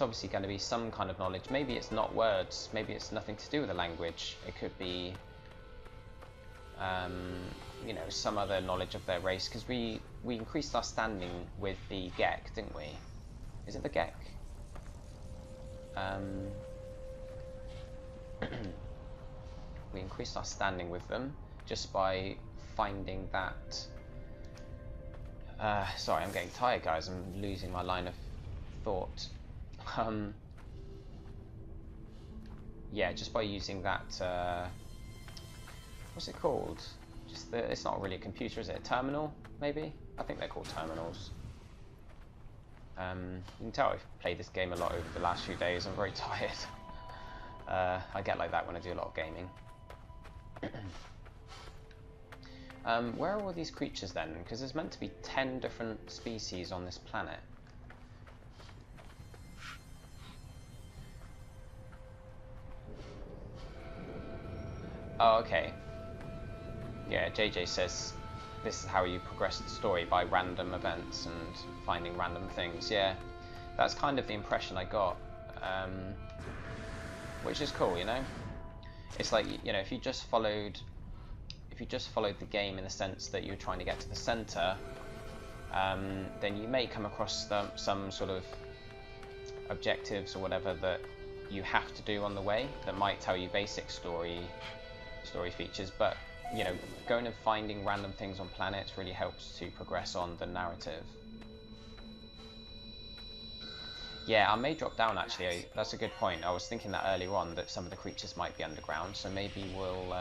obviously going to be some kind of knowledge. Maybe it's not words. Maybe it's nothing to do with the language. It could be, you know, some other knowledge of their race. Because we increased our standing with the Gek, didn't we? Is it the Gek? We increased our standing with them just by finding that. Sorry, I'm getting tired, guys. I'm losing my line of thought. Yeah, just by using that, what's it called? It's not really a computer, is it? A terminal, maybe? I think they're called terminals. You can tell I've played this game a lot over the last few days. I'm very tired. I get like that when I do a lot of gaming. Where are all these creatures then? Because there's meant to be 10 different species on this planet. Oh, okay. Yeah, JJ says this is how you progress the story, by random events and finding random things. Yeah, that's kind of the impression I got, which is cool, you know. It's like, you know, if you just followed the game in the sense that you're trying to get to the center, then you may come across some sort of objectives or whatever that you have to do on the way that might tell you basic story features, but you know, going and finding random things on planets really helps to progress on the narrative. Yeah, I may drop down actually. That's a good point. I was thinking that earlier on, that some of the creatures might be underground, so maybe we'll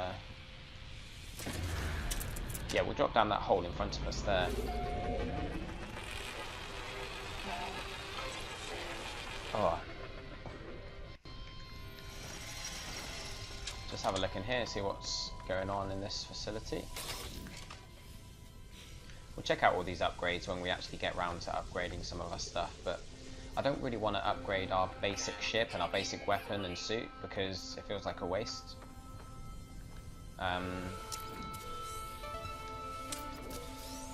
yeah, we'll drop down that hole in front of us there. Oh. Just have a look in here, see what's going on in this facility. We'll check out all these upgrades when we actually get round to upgrading some of our stuff, but I don't really want to upgrade our basic ship and our basic weapon and suit because it feels like a waste.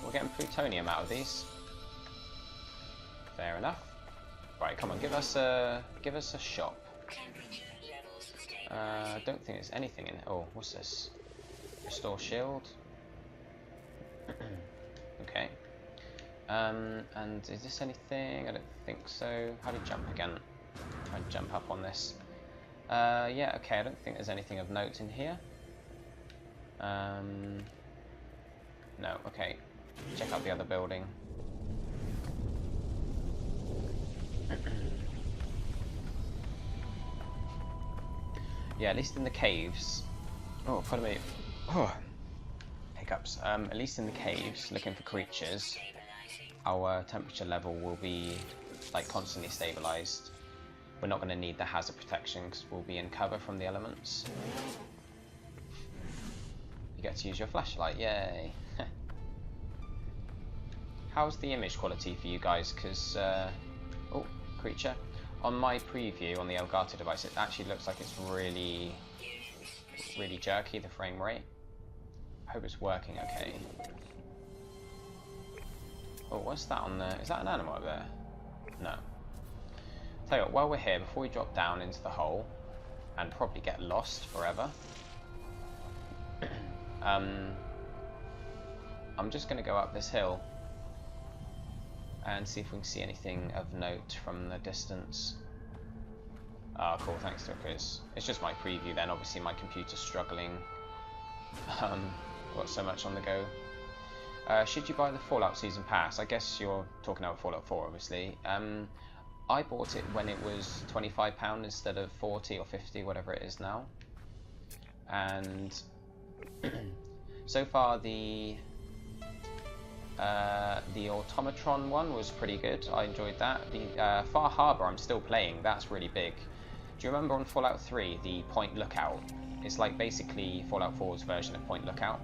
We're getting plutonium out of these. Fair enough. Right, come on, give us a shop. I don't think there's anything in it. Oh, what's this? Restore shield. Okay. And is this anything? I don't think so. How do you jump again? Try and jump up on this. Yeah, okay, I don't think there's anything of note in here. No, okay. Check out the other building. Yeah, at least in the caves. Oh, pardon me. Oh, hiccups. At least in the caves, looking for creatures, our temperature level will be like constantly stabilized. We're not going to need the hazard protection because we'll be in cover from the elements. You get to use your flashlight, yay! How's the image quality for you guys? Because oh, creature. On my preview on the Elgato device, it actually looks like it's really jerky, the frame rate. I hope it's working okay. Oh, what's that on there? Is that an animal over there? No. Tell you what, while we're here, before we drop down into the hole and probably get lost forever, I'm just going to go up this hill and see if we can see anything of note from the distance. Ah, cool, thanks to Chris. It's just my preview then, obviously my computer's struggling. Got so much on the go. Should you buy the Fallout Season Pass? I guess you're talking about Fallout 4, obviously. I bought it when it was £25 instead of 40 or 50, whatever it is now. And so far the The Automatron one was pretty good. I enjoyed that. The Far Harbor I'm still playing. That's really big. Do you remember on Fallout 3 the Point Lookout? It's like basically Fallout 4's version of Point Lookout.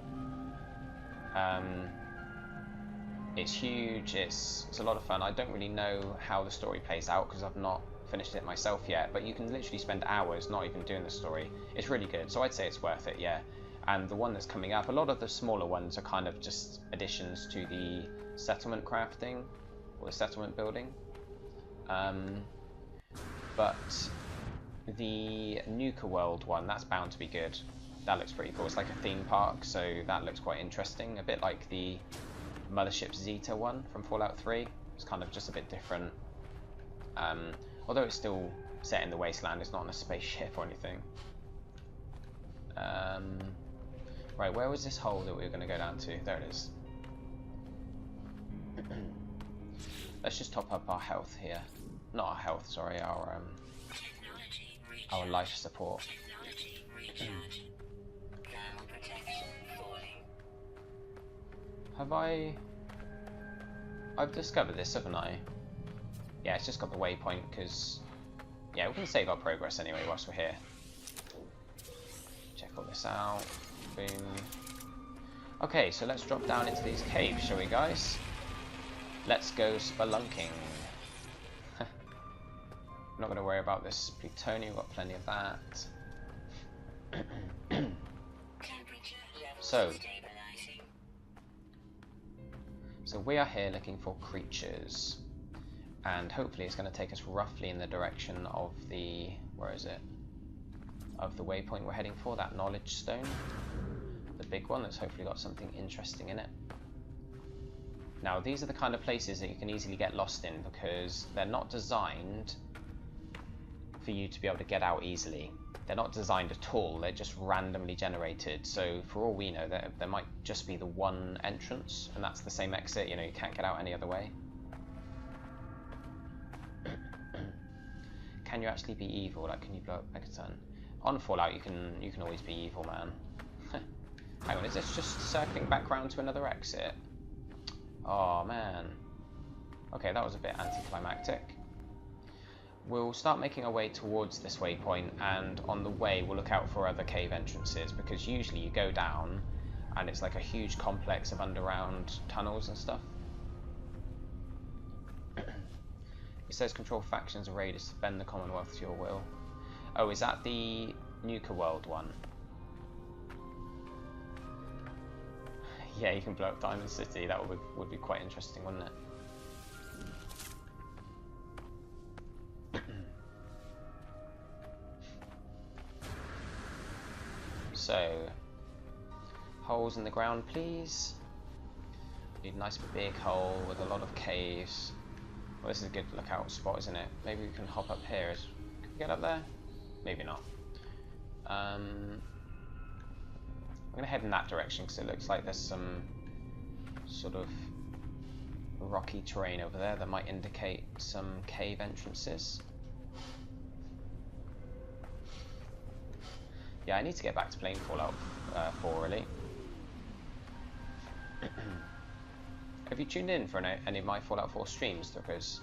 It's huge. It's a lot of fun. I don't really know how the story plays out because I've not finished it myself yet. But you can literally spend hours not even doing the story. It's really good. So I'd say it's worth it. Yeah. And the one that's coming up, a lot of the smaller ones are kind of just additions to the settlement crafting or the settlement building. But the Nuka World one, that's bound to be good. That looks pretty cool. It's like a theme park, so that looks quite interesting. A bit like the Mothership Zeta one from Fallout 3. It's kind of just a bit different. Although it's still set in the wasteland, it's not on a spaceship or anything. Right, where was this hole that we were going to go down to? There it is. Let's just top up our health here. Not our health, sorry, our life support. Have I've discovered this, haven't I? Yeah, it's just got the waypoint because... Yeah, we can save our progress anyway whilst we're here. Check all this out. Boom. Okay, so let's drop down into these caves, shall we, guys? Let's go spelunking. I'm not going to worry about this plutonium, we've got plenty of that. So we are here looking for creatures, and hopefully it's going to take us roughly in the direction of the, where is it? Of the waypoint we're heading for, that knowledge stone. The big one that's hopefully got something interesting in it. Now these are the kind of places that you can easily get lost in because they're not designed for you to be able to get out easily. They're not designed at all, they're just randomly generated. So for all we know, there might just be the one entrance and that's the same exit, you know, you can't get out any other way. Can you actually be evil? Like, can you blow up Megaton? On Fallout, you can always be evil, man. Hang on, is this just circling back round to another exit? Oh, man. Okay, that was a bit anticlimactic. We'll start making our way towards this waypoint, and on the way we'll look out for other cave entrances, because usually you go down and it's like a huge complex of underground tunnels and stuff. It says control factions and raiders to bend the Commonwealth to your will. Oh, is that the Nuka World one? Yeah, you can blow up Diamond City. That would be quite interesting, wouldn't it? So, holes in the ground, please. Need a nice big hole with a lot of caves. Well, this is a good lookout spot, isn't it? Maybe we can hop up here. Can we get up there? Maybe not. I'm going to head in that direction because it looks like there's some sort of rocky terrain over there that might indicate some cave entrances. Yeah, I need to get back to playing Fallout 4, really. Have you tuned in for any of my Fallout 4 streams, because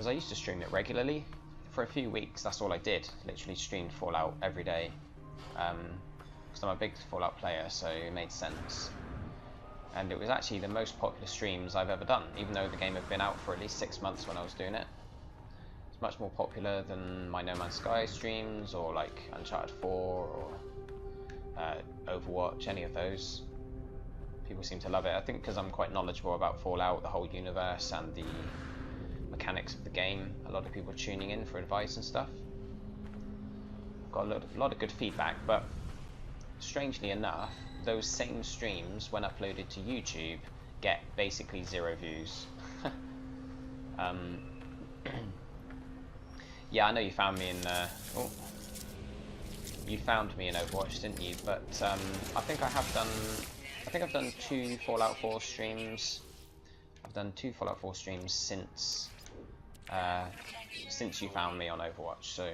I used to stream it regularly. For a few weeks, that's all I did. Literally streamed Fallout every day. Because I'm a big Fallout player, so it made sense. And it was actually the most popular streams I've ever done, even though the game had been out for at least 6 months when I was doing it. It's much more popular than my No Man's Sky streams, or like Uncharted 4, or Overwatch, any of those. People seem to love it. I think because I'm quite knowledgeable about Fallout, the whole universe, and the mechanics of the game. A lot of people are tuning in for advice and stuff. Got a lot of good feedback, but strangely enough, those same streams, when uploaded to YouTube, get basically 0 views. Yeah, I know you found me in. Oh, you found me in Overwatch, didn't you? But I think I've done 2 Fallout 4 streams. I've done 2 Fallout 4 streams since you found me on Overwatch. So,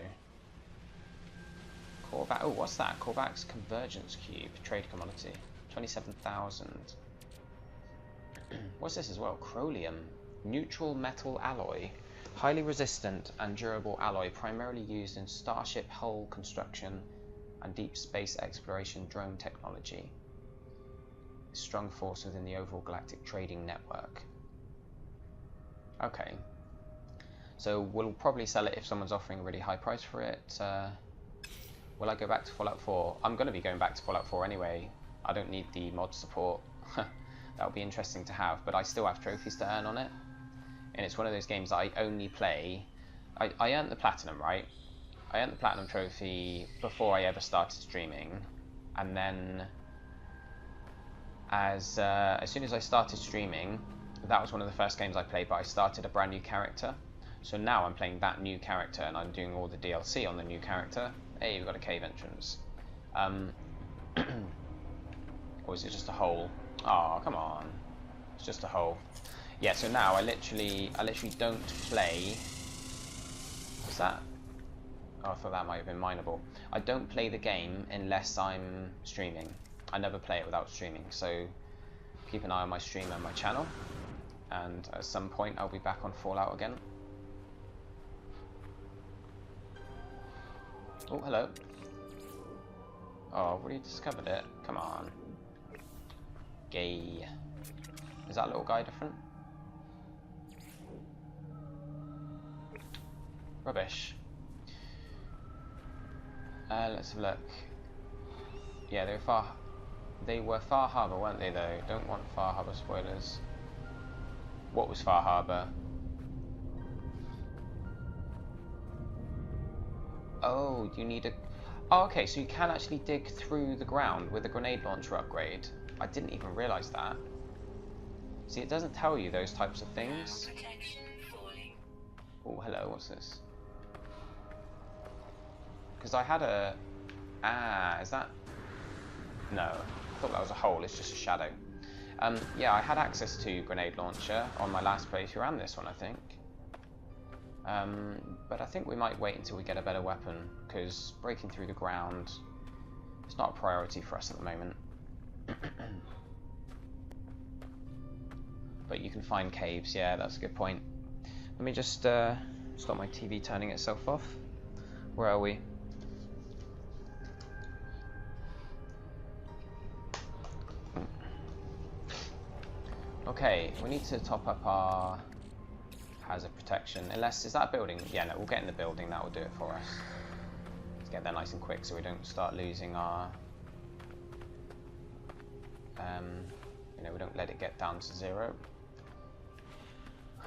Corvax. Oh, what's that? Corvax Convergence Cube, trade commodity, 27,000. What's this as well? Chromium. Neutral metal alloy. Highly resistant and durable alloy primarily used in starship hull construction and deep space exploration drone technology. Strong force within the overall galactic trading network. Okay. So we'll probably sell it if someone's offering a really high price for it. Will I go back to Fallout 4? I'm going to be going back to Fallout 4 anyway. I don't need the mod support. That would be interesting to have, but I still have trophies to earn on it. And it's one of those games that I only play. I earned the Platinum, right? I earned the Platinum trophy before I ever started streaming. And then as soon as I started streaming, that was one of the first games I played, but I started a brand new character. So now I'm playing that new character and I'm doing all the DLC on the new character. Hey, we've got a cave entrance. Or is it just a hole? Oh, come on. It's just a hole. Yeah, so now I literally don't play. What's that? Oh, I thought that might have been mineable. I don't play the game unless I'm streaming. I never play it without streaming, so keep an eye on my stream and my channel. And at some point I'll be back on Fallout again. Oh, hello. Oh, I've already discovered it. Come on. Gay. Is that little guy different? Rubbish. Let's have a look. Yeah, they were Far Harbor, weren't they, though? Don't want Far Harbor spoilers. What was Far Harbor? Oh, you need a... Oh, okay, so you can actually dig through the ground with a grenade launcher upgrade. I didn't even realise that. See, it doesn't tell you those types of things. Oh, hello, what's this? Because I had a... Ah, is that... No, I thought that was a hole, it's just a shadow. Yeah, I had access to grenade launcher on my last playthrough and this one, I think. But I think we might wait until we get a better weapon, because breaking through the ground is not a priority for us at the moment. But you can find caves, yeah, that's a good point. Let me just stop my TV turning itself off. Where are we? Okay, we need to top up our hazard protection. Unless, is that a building? Yeah, no, we'll get in the building, that will do it for us. Let's get there nice and quick so we don't start losing our... you know, we don't let it get down to 0.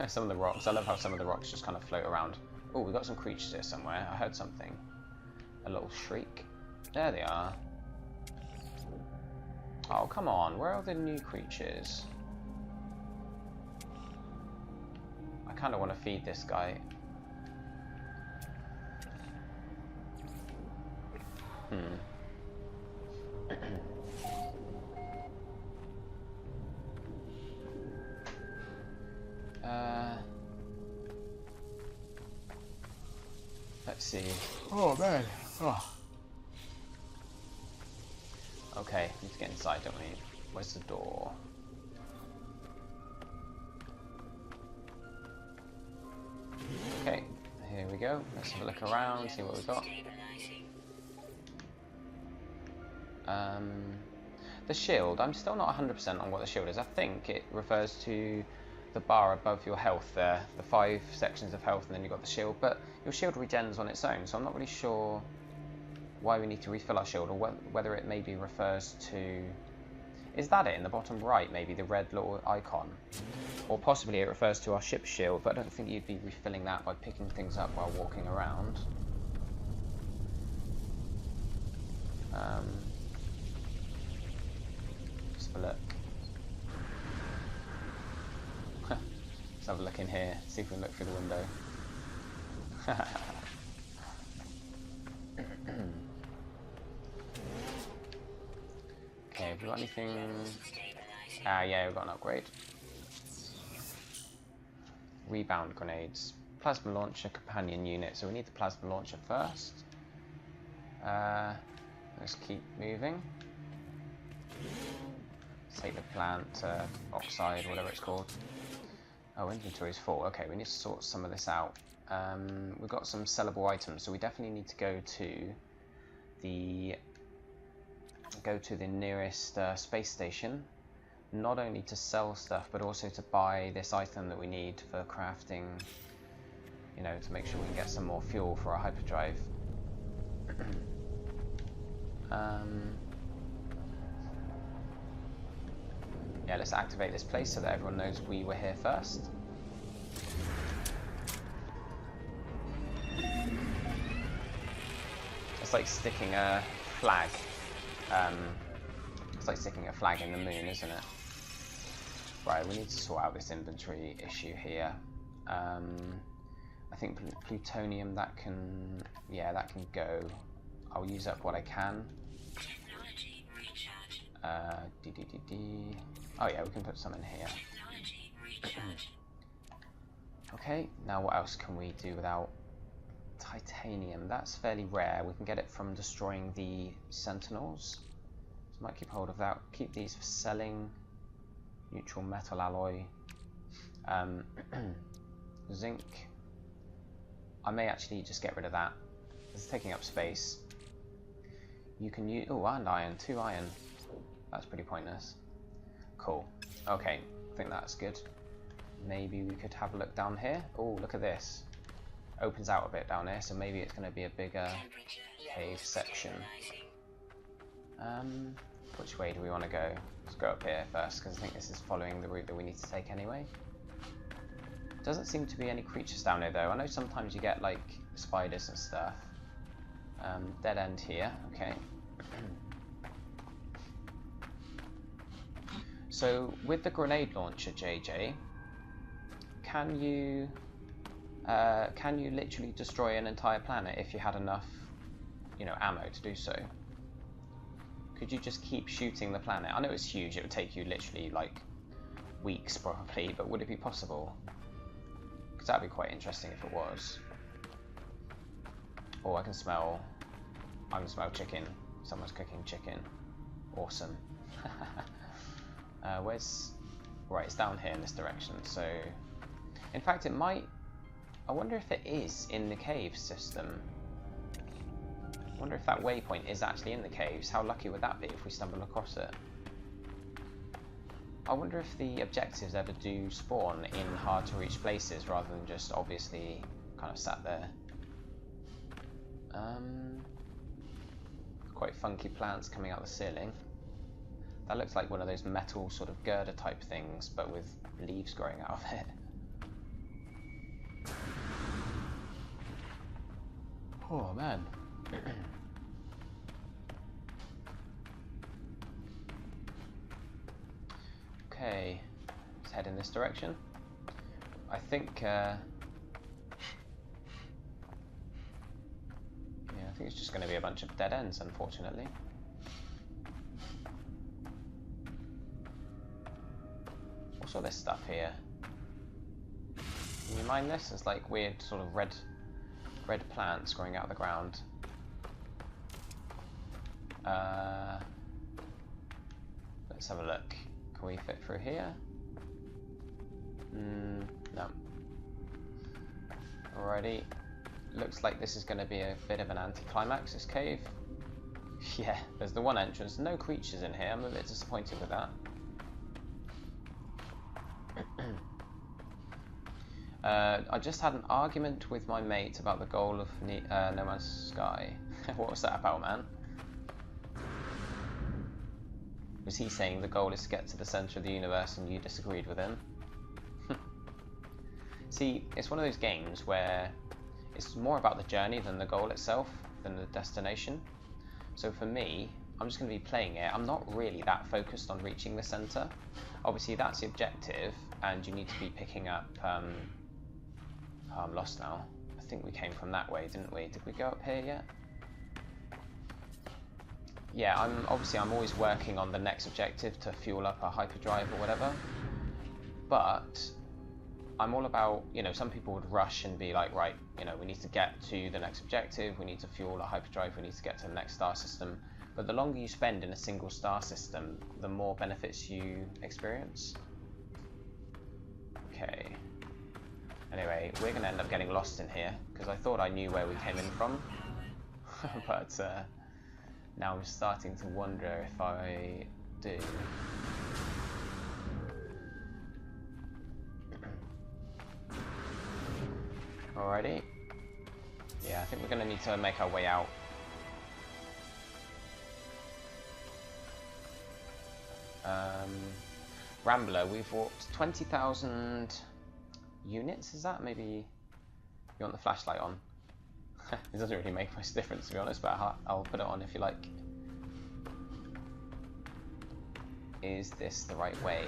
Some of the rocks, I love how some of the rocks just kind of float around. Oh, we've got some creatures here somewhere. I heard something. A little shriek. There they are. Oh, come on, where are the new creatures? I kind of want to feed this guy. Let's see. Oh man. Oh. Okay, need to get inside, don't we? Where's the door? Okay, here we go. Let's have a look around, see what we've got. The shield, I'm still not 100% on what the shield is. I think it refers to the bar above your health there, the 5 sections of health, and then you've got the shield, but your shield regens on its own, so I'm not really sure why we need to refill our shield, or whether it maybe refers to... Is that it in the bottom right, maybe, the red little icon? Or possibly it refers to our ship's shield, but I don't think you'd be refilling that by picking things up while walking around. Let's have a look. Let's have a look in here, see if we can look through the window. Okay, have we got anything? Yeah, we've got an upgrade. Rebound grenades. Plasma launcher companion unit, so we need the plasma launcher first. Let's keep moving. take the plant oxide, whatever it's called. Oh, inventory's full. Okay, we need to sort some of this out. We've got some sellable items, so we definitely need to go to the nearest space station, not only to sell stuff, but also to buy this item that we need for crafting, you know, to make sure we can get some more fuel for our hyperdrive. Yeah, let's activate this place so that everyone knows we were here first. It's like sticking a flag. It's like sticking a flag in the moon, isn't it? Right, we need to sort out this inventory issue here. I think plutonium, that can go. I'll use up what I can. Oh yeah, we can put some in here. Okay, now what else can we do without titanium? That's fairly rare. We can get it from destroying the sentinels. So I might keep hold of that. Keep these for selling. Neutral metal alloy. Zinc. I may actually just get rid of that. It's taking up space. You can use... Oh, and iron. 2 iron. That's pretty pointless. Cool. Okay, I think that's good. Maybe we could have a look down here. Oh, look at this. Opens out a bit down here, so maybe it's going to be a bigger cave section. Which way do we want to go? Let's go up here first, because I think this is following the route that we need to take anyway. Doesn't seem to be any creatures down here though. I know sometimes you get like spiders and stuff. Dead end here, okay. So with the grenade launcher, JJ, can you literally destroy an entire planet if you had enough, you know, ammo to do so? Could you just keep shooting the planet? I know it's huge, it would take you literally like weeks probably, but would it be possible? Because that'd be quite interesting if it was. Oh, I can smell chicken. Someone's cooking chicken. Awesome. Where's... Right, it's down here in this direction, so... In fact, it might... I wonder if it is in the cave system. I wonder if that waypoint is actually in the caves. How lucky would that be if we stumble across it? I wonder if the objectives ever do spawn in hard to reach places rather than just obviously kind of sat there. Quite funky plants coming out the ceiling. That looks like one of those metal sort of girder type things, but with leaves growing out of it. Oh man. Okay, let's head in this direction. I think, yeah, I think it's just going to be a bunch of dead ends, unfortunately. What's all this stuff here? Can you mind this? It's like weird sort of red plants growing out of the ground. Let's have a look. Can we fit through here? No. Alrighty. Looks like this is going to be a bit of an anticlimax, this cave. Yeah, there's the one entrance. No creatures in here. I'm a bit disappointed with that. I just had an argument with my mate about the goal of No Man's Sky. What was that about, man? Was he saying the goal is to get to the centre of the universe and you disagreed with him? See, it's one of those games where it's more about the journey than the goal itself, than the destination. So for me, I'm just going to be playing it. I'm not really that focused on reaching the centre. Obviously that's the objective, and you need to be picking up... Oh, I'm lost now. I think we came from that way, didn't we? Did we go up here yet? Yeah, I'm always working on the next objective to fuel up a hyperdrive or whatever. But I'm all about, you know, some people would rush and be like, right, you know, we need to get to the next objective, we need to fuel a hyperdrive, we need to get to the next star system. But the longer you spend in a single star system, the more benefits you experience. Okay. Anyway, we're going to end up getting lost in here, because I thought I knew where we came in from. But now I'm starting to wonder if I do. Alrighty. Yeah, I think we're going to need to make our way out. Rambler, we've walked 20,000 units, is that? Maybe you want the flashlight on? It doesn't really make much difference, to be honest, but I'll put it on if you like. Is this the right way?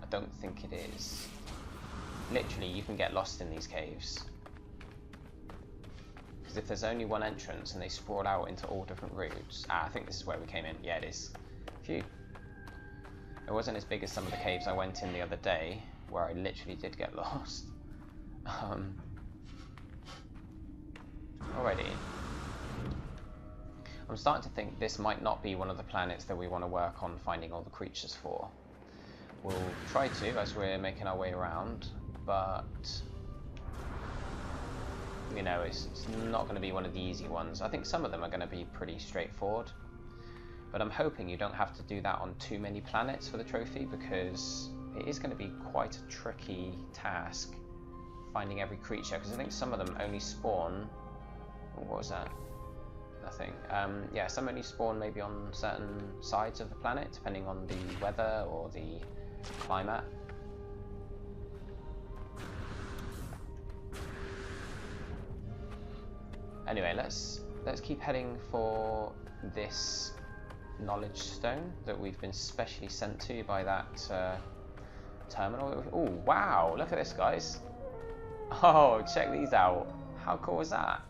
I don't think it is. Literally, you can get lost in these caves. Because if there's only one entrance and they sprawl out into all different routes... I think this is where we came in. Yeah, it is. Phew. It wasn't as big as some of the caves I went in the other day, where I literally did get lost. Alrighty. I'm starting to think this might not be one of the planets that we want to work on finding all the creatures for. We'll try to as we're making our way around, but you know, it's not going to be one of the easy ones. I think some of them are going to be pretty straightforward, but I'm hoping you don't have to do that on too many planets for the trophy, because it is going to be quite a tricky task finding every creature, because I think some of them only spawn... What was that? Nothing. Yeah, some only spawn maybe on certain sides of the planet, depending on the weather or the climate. Anyway, let's keep heading for this knowledge stone that we've been specially sent to by that terminal. Oh wow! Look at this, guys. Oh, check these out. How cool is that?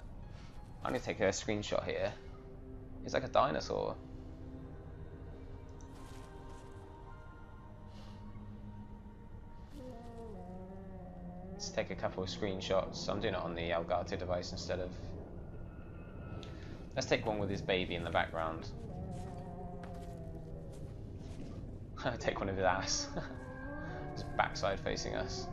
I'm gonna take a screenshot here. It's like a dinosaur. Let's take a couple of screenshots. I'm doing it on the Elgato device instead of... Let's take one with his baby in the background. Take one of his ass. His backside facing us.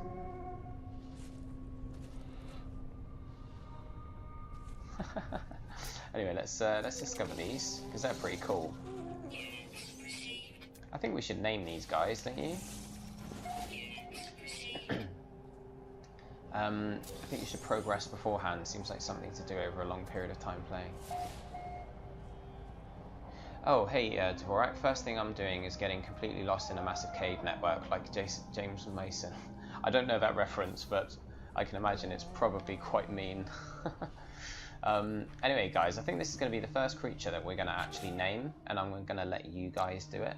Anyway, let's discover these, because they're pretty cool. I think we should name these guys, don't you? I think you should progress beforehand. Seems like something to do over a long period of time playing. Oh, hey, Dvorak. First thing I'm doing is getting completely lost in a massive cave network like James Mason. I don't know that reference, but I can imagine it's probably quite mean. Anyway, guys, I think this is going to be the first creature that we're going to actually name, and I'm going to let you guys do it.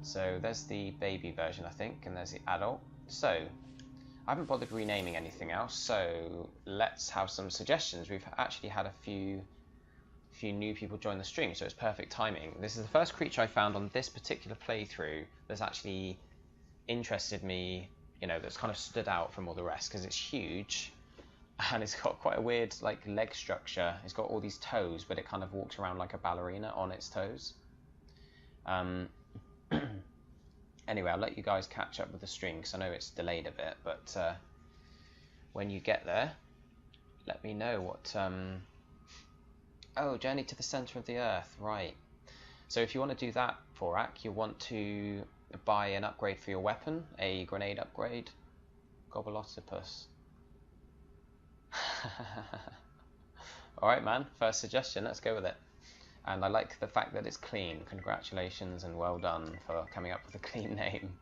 So there's the baby version, I think, and there's the adult. So I haven't bothered renaming anything else, so let's have some suggestions. We've actually had a few new people join the stream, so it's perfect timing. This is the first creature I found on this particular playthrough that's actually interested me, you know, that's kind of stood out from all the rest, because it's huge. And it's got quite a weird like leg structure. It's got all these toes, but it kind of walks around like a ballerina on its toes. Anyway, I'll let you guys catch up with the stream, because I know it's delayed a bit, but when you get there, let me know what... Oh, Journey to the Centre of the Earth, right. So if you want to do that, Vorak, you want to buy an upgrade for your weapon, a grenade upgrade. Gobbleotopus. Alright, man, first suggestion, let's go with it. And I like the fact that it's clean. Congratulations and well done for coming up with a clean name.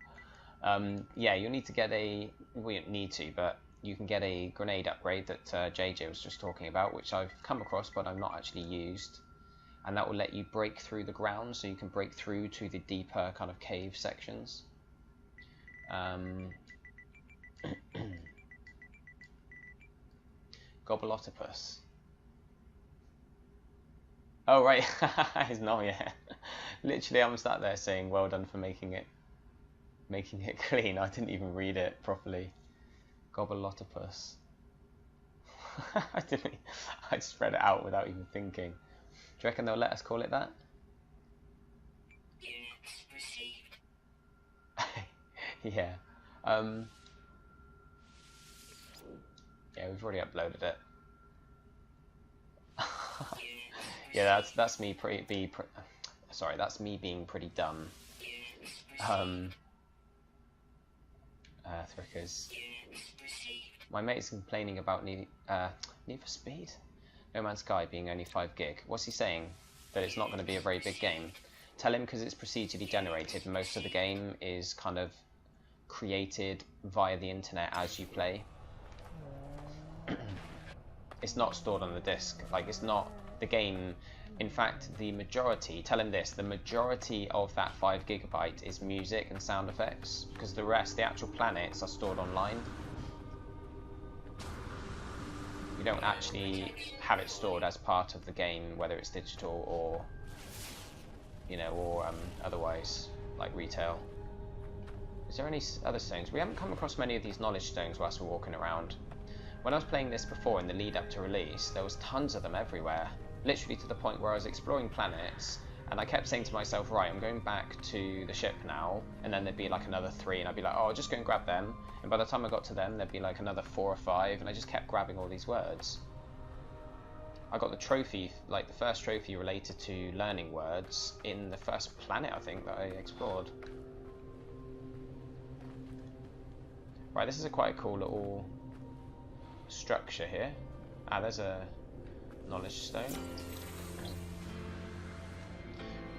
Yeah, you'll need to get a... We don't need to, but you can get a grenade upgrade that JJ was just talking about, which I've come across but I've not actually used. And that will let you break through the ground, so you can break through to the deeper kind of cave sections. Gobbleotopus. Oh right, it's not yet. Literally, I'm sat there saying well done for making it clean. I didn't even read it properly. Gobbleotopus. I spread it out without even thinking. Do you reckon they'll let us call it that? Yeah. Yeah, we've already uploaded it. Yeah, that's me sorry, that's me being pretty dumb. Thrickers. My mate's complaining about Need for Speed? No Man's Sky being only 5 gig. What's he saying? That it's not going to be a very big game? Tell him because it's procedurally generated. Most of the game is kind of created via the internet as you play. It's not stored on the disc. Like, it's not the game. In fact, the majority, tell him this, the majority of that 5 gigabyte is music and sound effects, because the rest, the actual planets, are stored online. You don't actually have it stored as part of the game, whether it's digital or, you know, or otherwise, like retail. Is there any other stones? We haven't come across many of these knowledge stones whilst we're walking around. When I was playing this before in the lead up to release, there was tons of them everywhere. Literally to the point where I was exploring planets, and I kept saying to myself, right, I'm going back to the ship now, and then there'd be like another 3, and I'd be like, oh, I'll just go and grab them. And by the time I got to them, there'd be like another 4 or 5, and I just kept grabbing all these words. I got the trophy, like the first trophy related to learning words in the first planet, I think, that I explored. Right, this is quite a cool little structure here. Ah, there's a knowledge stone.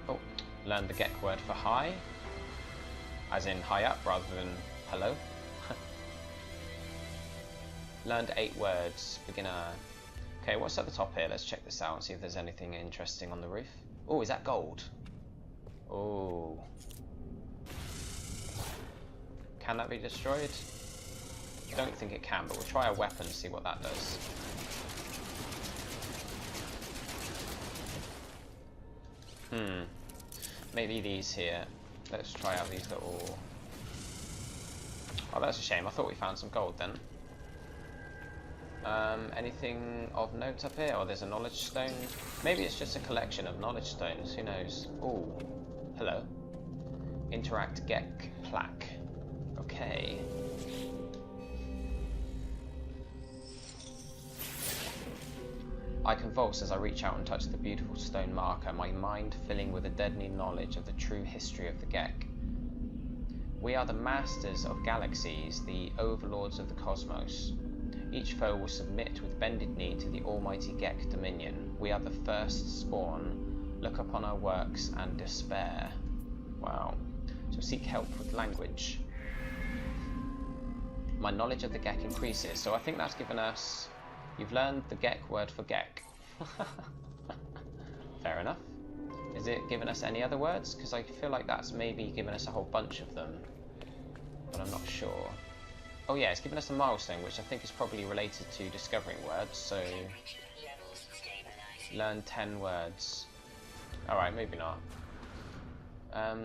Oh, learn the Gek word for high, as in high up rather than hello. Learned 8 words, beginner. Okay, what's at the top here? Let's check this out and see if there's anything interesting on the roof. Oh, is that gold? Oh. Can that be destroyed? I don't think it can, but we'll try a weapon to see what that does. Maybe these here. Let's try out these little... Oh, that's a shame. I thought we found some gold then. Anything of note up here? Oh, there's a knowledge stone. Maybe it's just a collection of knowledge stones. Who knows? Oh, hello. Interact Gek plaque. Okay. I convulse as I reach out and touch the beautiful stone marker, my mind filling with a deadening knowledge of the true history of the Gek. We are the masters of galaxies, the overlords of the cosmos. Each foe will submit with bended knee to the almighty Gek dominion. We are the first spawn. Look upon our works and despair. Wow. So seek help with language. My knowledge of the Gek increases, so I think that's given us... You've learned the Gek word for Gek. Fair enough. Is it given us any other words? Because I feel like that's maybe given us a whole bunch of them. But I'm not sure. Oh yeah, it's given us a milestone, which I think is probably related to discovering words, so... Learn 10 words. Alright, maybe not. I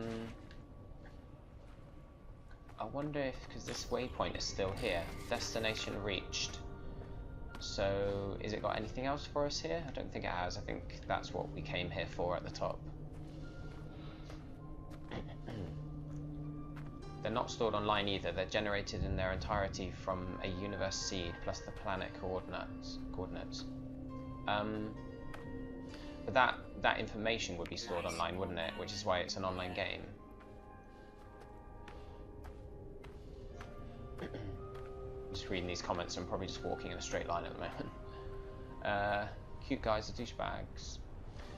wonder if, because this waypoint is still here, destination reached. So, is it got anything else for us here? I don't think it has. I think that's what we came here for at the top. They're not stored online either. They're generated in their entirety from a universe seed plus the planet coordinates. But that information would be stored online, wouldn't it? Which is why it's an online game. Just reading these comments, I'm probably just walking in a straight line at the moment. Cute guys are douchebags.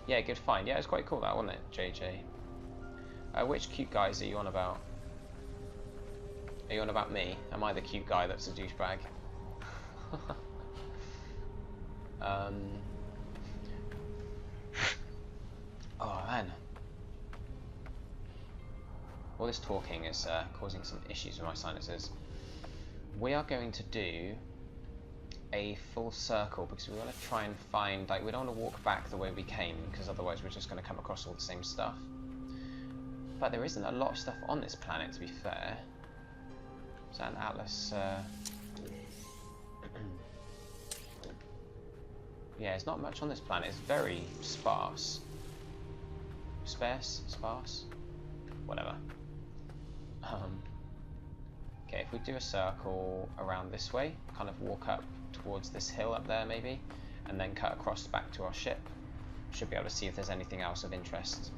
Yeah, good find. Yeah, it's quite cool that, wasn't it, JJ? Which cute guys are you on about? Are you on about me? Am I the cute guy that's a douchebag? Oh man. All this talking is causing some issues with my sinuses. We are going to do a full circle because we want to try and find, like, we don't want to walk back the way we came because otherwise we're just going to come across all the same stuff. But there isn't a lot of stuff on this planet, to be fair. Is that an atlas? Yeah, there's not much on this planet. It's very sparse. Sparse? Whatever. we do a circle around this way, kind of walk up towards this hill up there maybe, and then cut across back to our ship, should be able to see if there's anything else of interest.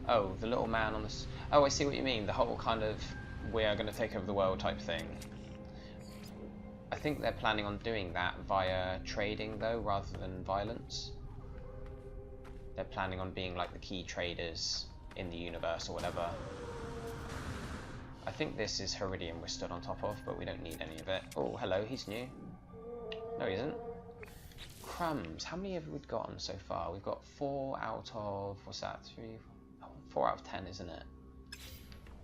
Oh, the little man on this. Oh, I see what you mean. The whole kind of we are going to take over the world type thing. I think they're planning on doing that via trading though, rather than violence. They're planning on being like the key traders in the universe or whatever. I think this is Heridium we're stood on top of, but we don't need any of it. Oh, hello, he's new. No, he isn't. Crumbs. How many have we gotten so far? We've got 4 out of, what's that? 4 out of 10, isn't it?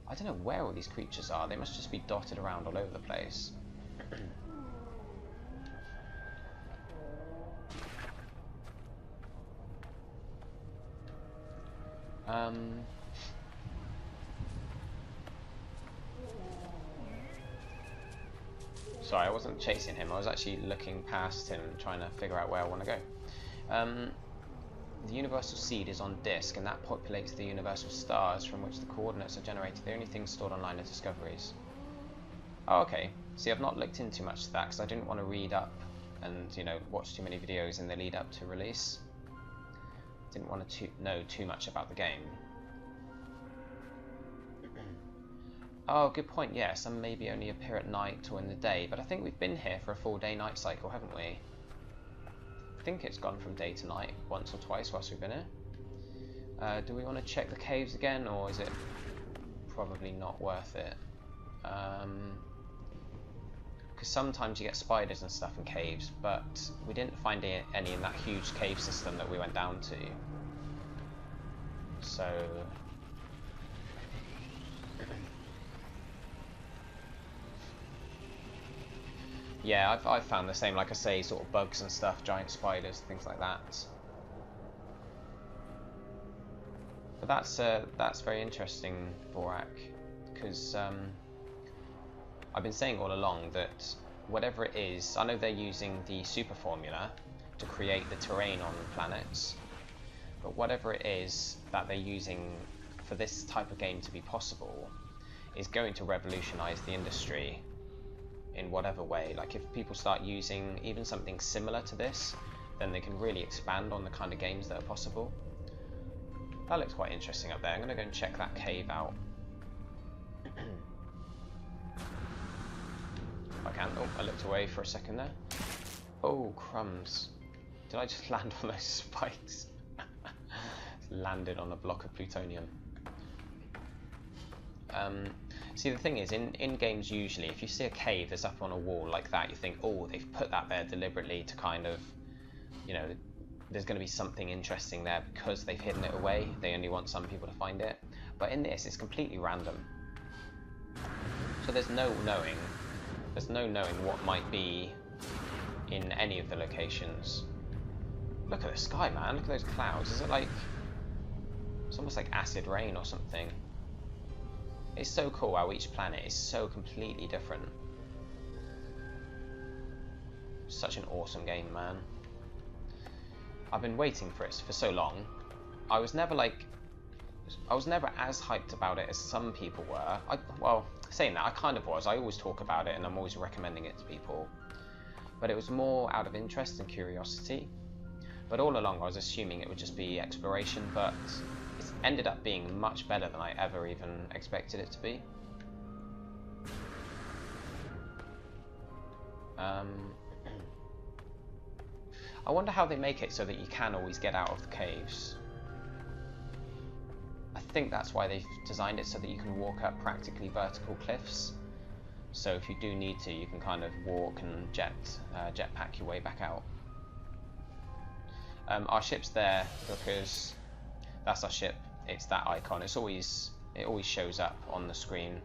I don't know where all these creatures are. They must just be dotted around all over the place. Sorry, I wasn't chasing him. I was actually looking past him, trying to figure out where I want to go. The universal seed is on disk, and that populates the universal stars from which the coordinates are generated. The only thing stored online are discoveries. Oh, okay. See, I've not looked into much of that because I didn't want to read up and, you know, watch too many videos in the lead up to release. Didn't want to know too much about the game. Oh, good point. Yeah, some maybe only appear at night or in the day, but I think we've been here for a full day-night cycle, haven't we? I think it's gone from day to night once or twice whilst we've been here. Do we want to check the caves again, or is it probably not worth it? Because sometimes you get spiders and stuff in caves, but we didn't find any in that huge cave system that we went down to. So yeah, I've found the same, like I say, sort of bugs and stuff, giant spiders, things like that. But that's very interesting, Borak, because I've been saying all along that whatever it is, I know they're using the super formula to create the terrain on planets, but whatever it is that they're using for this type of game to be possible is going to revolutionize the industry in whatever way. Like if people start using even something similar to this, then they can really expand on the kind of games that are possible. That looks quite interesting up there. I'm going to go and check that cave out. I can. Oh, I looked away for a second there. Oh, crumbs. Did I just land on those spikes? Landed on a block of plutonium. See, the thing is, in games usually, if you see a cave that's up on a wall like that, you think, oh, they've put that there deliberately to kind of, you know, there's going to be something interesting there because they've hidden it away. They only want some people to find it. But in this, it's completely random. So there's no knowing what might be in any of the locations. Look at the sky, man. Look at those clouds. Is it like, it's almost like acid rain or something. It's so cool how each planet is so completely different. Such an awesome game, man. I've been waiting for it for so long. I was never as hyped about it as some people were. Well, saying that, I kind of was. I always talk about it and I'm always recommending it to people. But it was more out of interest and curiosity. But all along I was assuming it would just be exploration, but it's ended up being much better than I ever even expected it to be. I wonder how they make it so that you can always get out of the caves. I think that's why they've designed it so that you can walk up practically vertical cliffs. So if you do need to, you can kind of walk and jetpack your way back out. Our ship's there because that's our ship. It's that icon. It always shows up on the screen.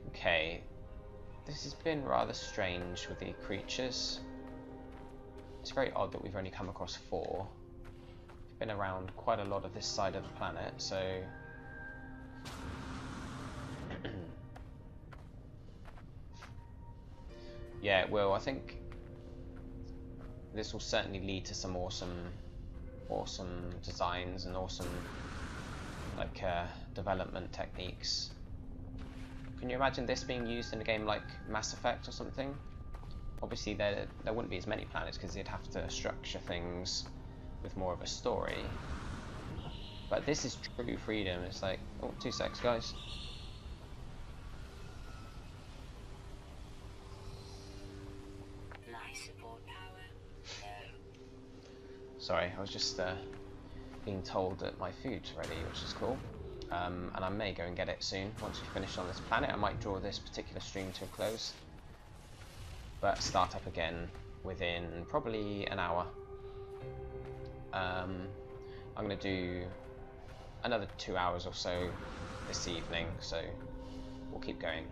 Okay, this has been rather strange with the creatures. It's very odd that we've only come across 4. We've been around quite a lot of this side of the planet, so yeah, it will. I think this will certainly lead to some awesome awesome designs and awesome like development techniques. Can you imagine this being used in a game like Mass Effect or something? Obviously there wouldn't be as many planets because they'd have to structure things with more of a story. But this is true freedom. It's like, oh, 2 secs, guys. Sorry, I was just being told that my food's ready, which is cool. And I may go and get it soon. Once we finish on this planet, I might draw this particular stream to a close. But start up again within probably an hour. I'm going to do another 2 hours or so this evening, so we'll keep going.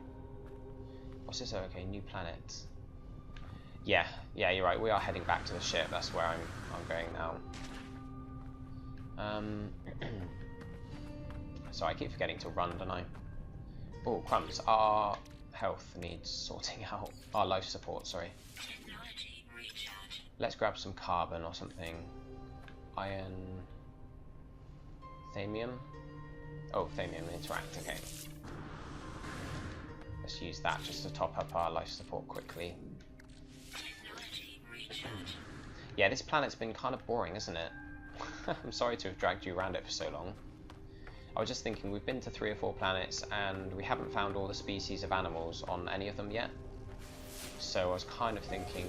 What's this? Oh, okay, new planet. Yeah, you're right. We are heading back to the ship. That's where I'm going now. So I keep forgetting to run, don't I? Oh, crumbs. Our health needs sorting out. Our life support, sorry. Let's grab some carbon or something. Iron. Thamium. Oh, thamium interact. Okay. Let's use that just to top up our life support quickly. Yeah, this planet's been kind of boring, isn't it? I'm sorry to have dragged you around it for so long. I was just thinking, we've been to 3 or 4 planets and we haven't found all the species of animals on any of them yet. So I was kind of thinking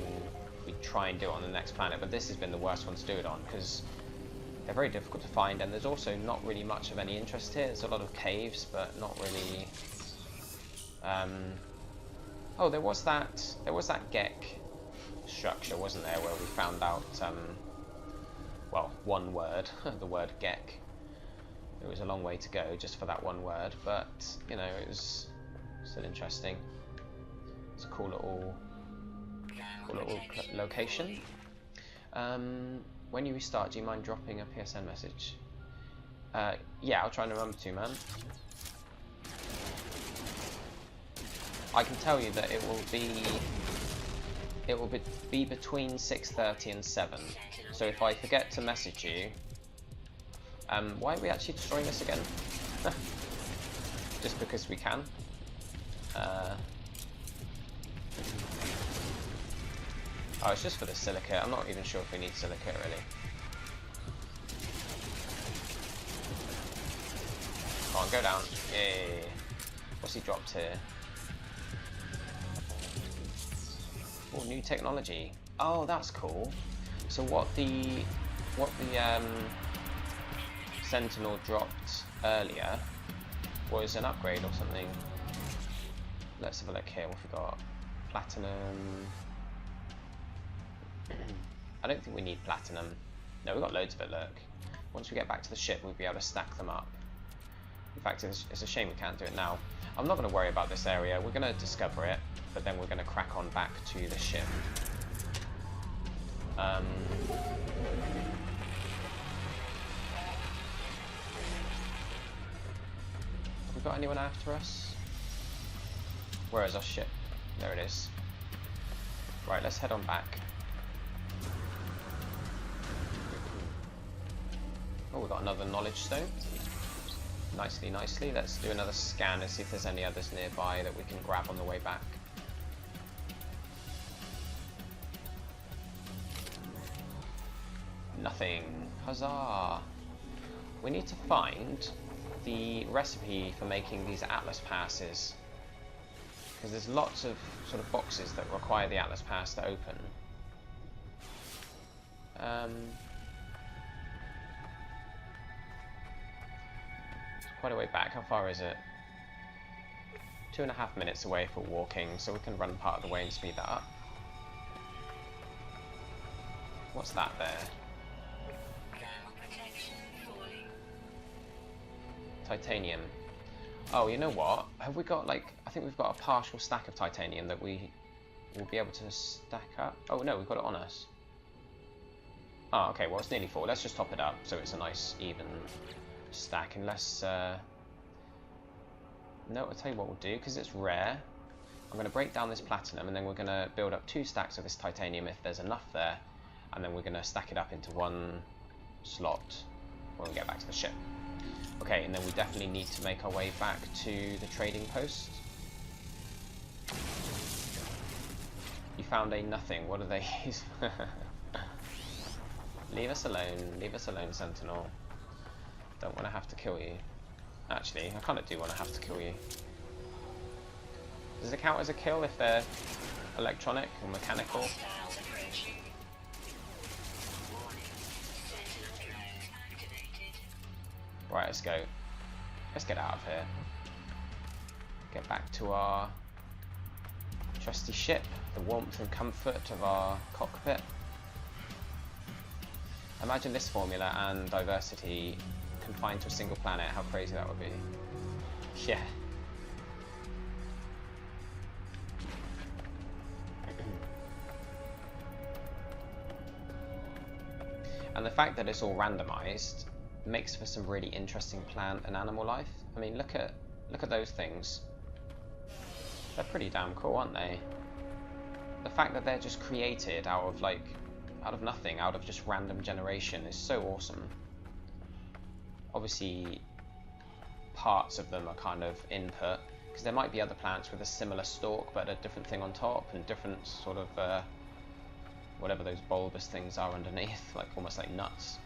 we'd try and do it on the next planet, but this has been the worst one to do it on because they're very difficult to find, and there's also not really much of any interest here. There's a lot of caves, but not really... Oh, there was that Gek structure, wasn't there, where we found out, well, one word, the word Gek. It was a long way to go just for that one word, but, you know, it was still interesting. It's a cool little location. When you restart, do you mind dropping a PSN message? Yeah, I'll try and remember to, man. I can tell you that it will be between 6:30 and 7. So if I forget to message you, why are we actually destroying this again? Just because we can. Oh, it's just for the silicate. I'm not even sure if we need silicate really. Come on, go down. Yay. What's he dropped here? Oh, new technology. Oh, that's cool. So what the Sentinel dropped earlier was an upgrade or something. Let's have a look here. What have we got? Platinum. I don't think we need platinum. No, we've got loads of it, look. Once we get back to the ship, we'll be able to stack them up. In fact, it's a shame we can't do it now. I'm not going to worry about this area. We're going to discover it, but then we're going to crack on back to the ship. Have we got anyone after us? Where is our ship? There it is. Right, let's head on back. Oh, we've got another knowledge stone. Nicely, nicely. Let's do another scan and see if there's any others nearby that we can grab on the way back. Nothing. Huzzah! We need to find the recipe for making these Atlas passes, because there's lots of sort of boxes that require the Atlas pass to open. Quite a way back. How far is it? 2.5 minutes away if we're walking, so we can run part of the way and speed that up. What's that there? Titanium. Oh, you know what? Have we got, like, I think we've got a partial stack of titanium that we will be able to stack up. Oh no, we've got it on us. Oh, okay, well it's nearly full. Let's just top it up so it's a nice even stack, unless no, I'll tell you what we'll do, because it's rare. I'm going to break down this platinum, and then we're going to build up 2 stacks of this titanium if there's enough there, and then we're going to stack it up into one slot when we get back to the ship. Okay, and then we definitely need to make our way back to the trading post. You found a nothing. What are they? Leave us alone, Sentinel. Don't want to have to kill you. Actually, I kind of do want to have to kill you. Does it count as a kill if they're electronic or mechanical? Right, let's go. Let's get out of here. Get back to our trusty ship, the warmth and comfort of our cockpit. Imagine this formula and diversity confined to a single planet. How crazy that would be. Yeah. And the fact that it's all randomized makes for some really interesting plant and animal life. I mean, look at those things. They're pretty damn cool, aren't they? The fact that they're just created out of nothing, out of just random generation is so awesome. Obviously, parts of them are kind of input, because there might be other plants with a similar stalk but a different thing on top and different sort of whatever those bulbous things are underneath, like almost like nuts.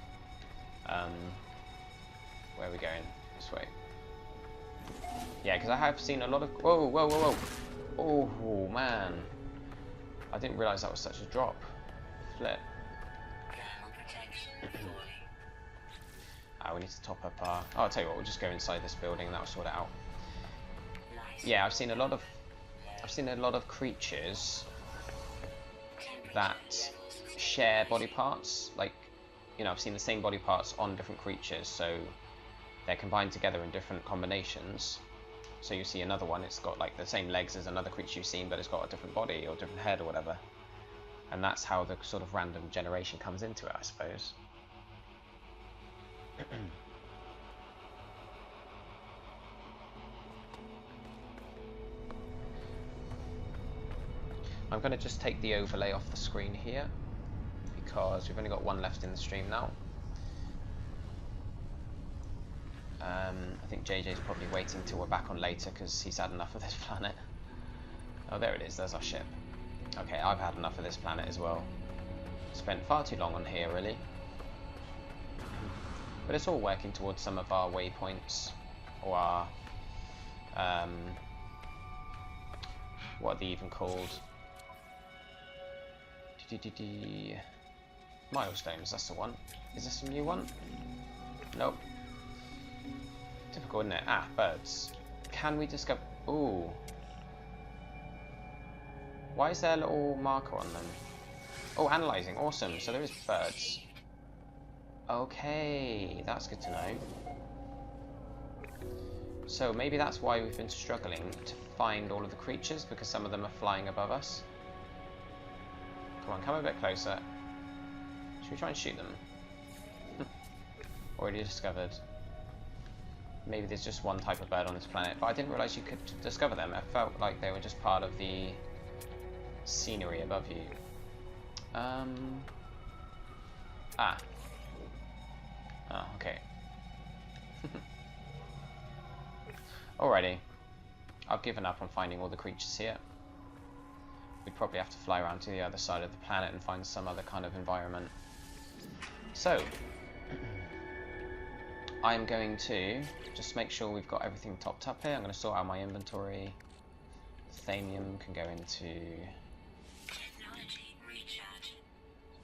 Where are we going? This way. Yeah, because I have seen a lot of... Whoa, whoa, whoa, whoa. Oh, man. I didn't realise that was such a drop. Flip. We need to top up our... Oh, I'll tell you what, we'll just go inside this building and that'll sort it out. Yeah, I've seen a lot of creatures that share body parts. Like, you know, I've seen the same body parts on different creatures, so they're combined together in different combinations. So you see another one, it's got like the same legs as another creature you've seen, but it's got a different body or different head or whatever. And that's how the sort of random generation comes into it, I suppose. I'm going to just take the overlay off the screen here, because we've only got one left in the stream now. I think JJ's probably waiting till we're back on later because he's had enough of this planet. Oh, there it is, there's our ship. Okay, I've had enough of this planet as well. Spent far too long on here, really. But it's all working towards some of our waypoints, or our... what are they even called? Milestones, that's the one. Is this a new one? Nope. Typical, isn't it? Ah, birds. Can we discover... Ooh. Why is there a little marker on them? Oh, analysing. Awesome. So there is birds. Okay, that's good to know. So maybe that's why we've been struggling to find all of the creatures, because some of them are flying above us. Come on, come a bit closer. Should we try and shoot them? Already discovered. Maybe there's just one type of bird on this planet, but I didn't realise you could discover them. I felt like they were just part of the scenery above you. Ah. Oh, okay. Alrighty. I've given up on finding all the creatures here. We'd probably have to fly around to the other side of the planet and find some other kind of environment. So, I'm going to just make sure we've got everything topped up here. I'm going to sort out my inventory. Thamium can go into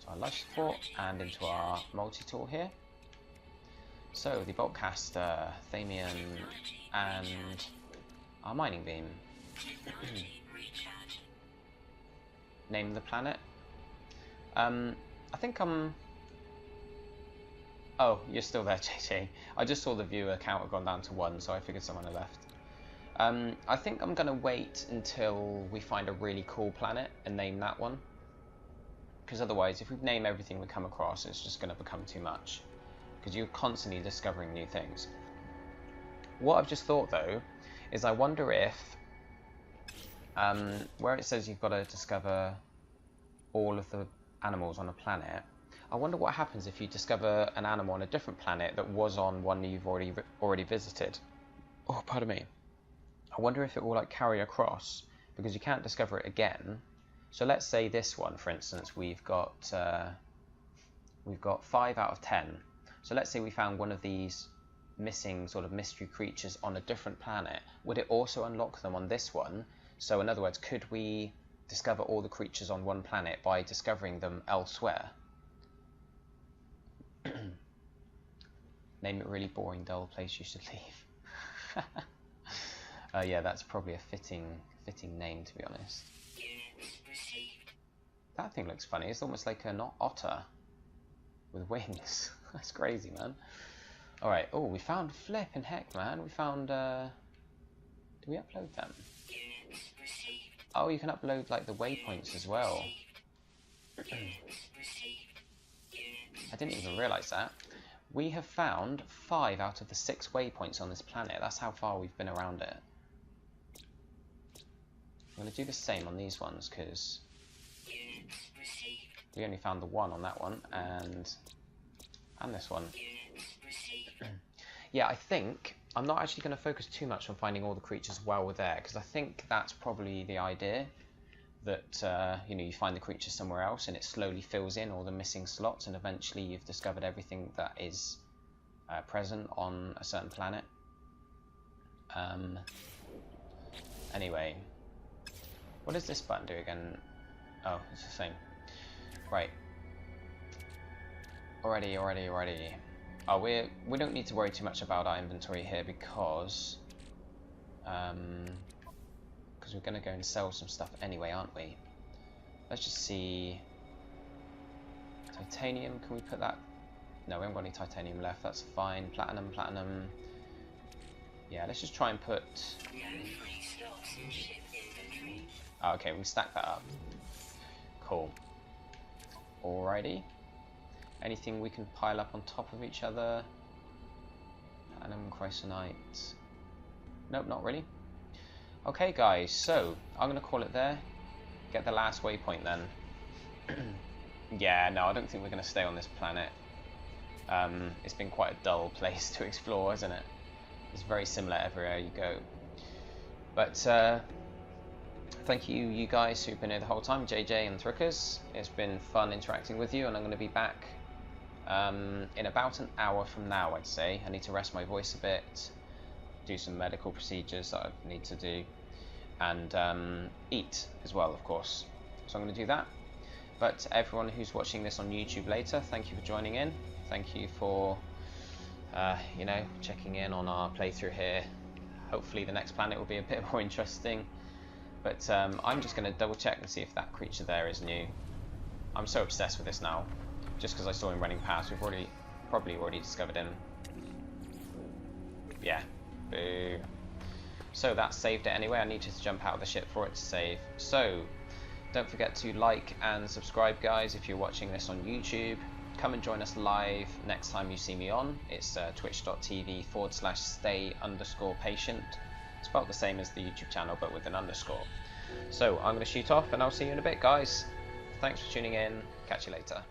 our life support and into our multi-tool here. So the boltcaster, Thamium, and our mining beam. Name the planet. I think I'm... Oh, you're still there, JJ. I just saw the viewer count had gone down to 1, so I figured someone had left. I think I'm going to wait until we find a really cool planet and name that one. Because otherwise, if we name everything we come across, it's just going to become too much. Because you're constantly discovering new things. What I've just thought, though, is I wonder if... where it says you've got to discover all of the animals on a planet, I wonder what happens if you discover an animal on a different planet that was on one you've already visited. Oh, pardon me. I wonder if it will like carry across, because you can't discover it again. So let's say this one, for instance, we've got 5 out of 10. So let's say we found one of these missing sort of mystery creatures on a different planet. Would it also unlock them on this one? So in other words, could we discover all the creatures on one planet by discovering them elsewhere? Name it really boring, dull place you should leave. Yeah, that's probably a fitting name, to be honest. That thing looks funny. It's almost like an otter with wings. That's crazy, man. Alright, oh, we found flipping heck, man. We found, do we upload them? Oh, you can upload, like, the waypoints as well. I didn't even realise that. We have found 5 out of the 6 waypoints on this planet. That's how far we've been around it. I'm going to do the same on these ones, because we only found the 1 on that one, and this one. Yeah, I think I'm not actually going to focus too much on finding all the creatures while we're there, because I think that's probably the idea, that you know, you find the creature somewhere else and it slowly fills in all the missing slots, and eventually you've discovered everything that is present on a certain planet. Anyway, what does this button do again? Oh, it's the same. Right. Alrighty. Oh, we don't need to worry too much about our inventory here, because we're going to go and sell some stuff anyway, aren't we? Let's just see. Titanium, can we put that? No, we haven't got any titanium left, that's fine. Platinum. Yeah, let's just try and put... Oh, okay, we can stack that up. Cool. Alrighty. Anything we can pile up on top of each other? Platinum, chrysonite. Nope, not really. Okay, guys, so I'm going to call it there. Get the last waypoint then. Yeah, no, I don't think we're going to stay on this planet. It's been quite a dull place to explore, isn't it? It's very similar everywhere you go. But thank you guys who've been here the whole time, JJ and Thruckers. It's been fun interacting with you, and I'm going to be back in about an hour from now, I'd say. I need to rest my voice a bit, do some medical procedures that I need to do, and eat as well, of course. So I'm going to do that. But everyone who's watching this on YouTube later, thank you for joining in. Thank you for you know, checking in on our playthrough here. Hopefully the next planet will be a bit more interesting. But I'm just going to double check and see if that creature there is new. I'm so obsessed with this now, just because I saw him running past. We've probably already discovered him. Yeah. Boo. So that saved it anyway. I needed to jump out of the ship for it to save. So don't forget to like and subscribe, guys, if you're watching this on YouTube. Come and join us live next time you see me on. It's twitch.tv/stay_patient. Spelled the same as the YouTube channel, but with an underscore. So I'm going to shoot off, and I'll see you in a bit, guys. Thanks for tuning in. Catch you later.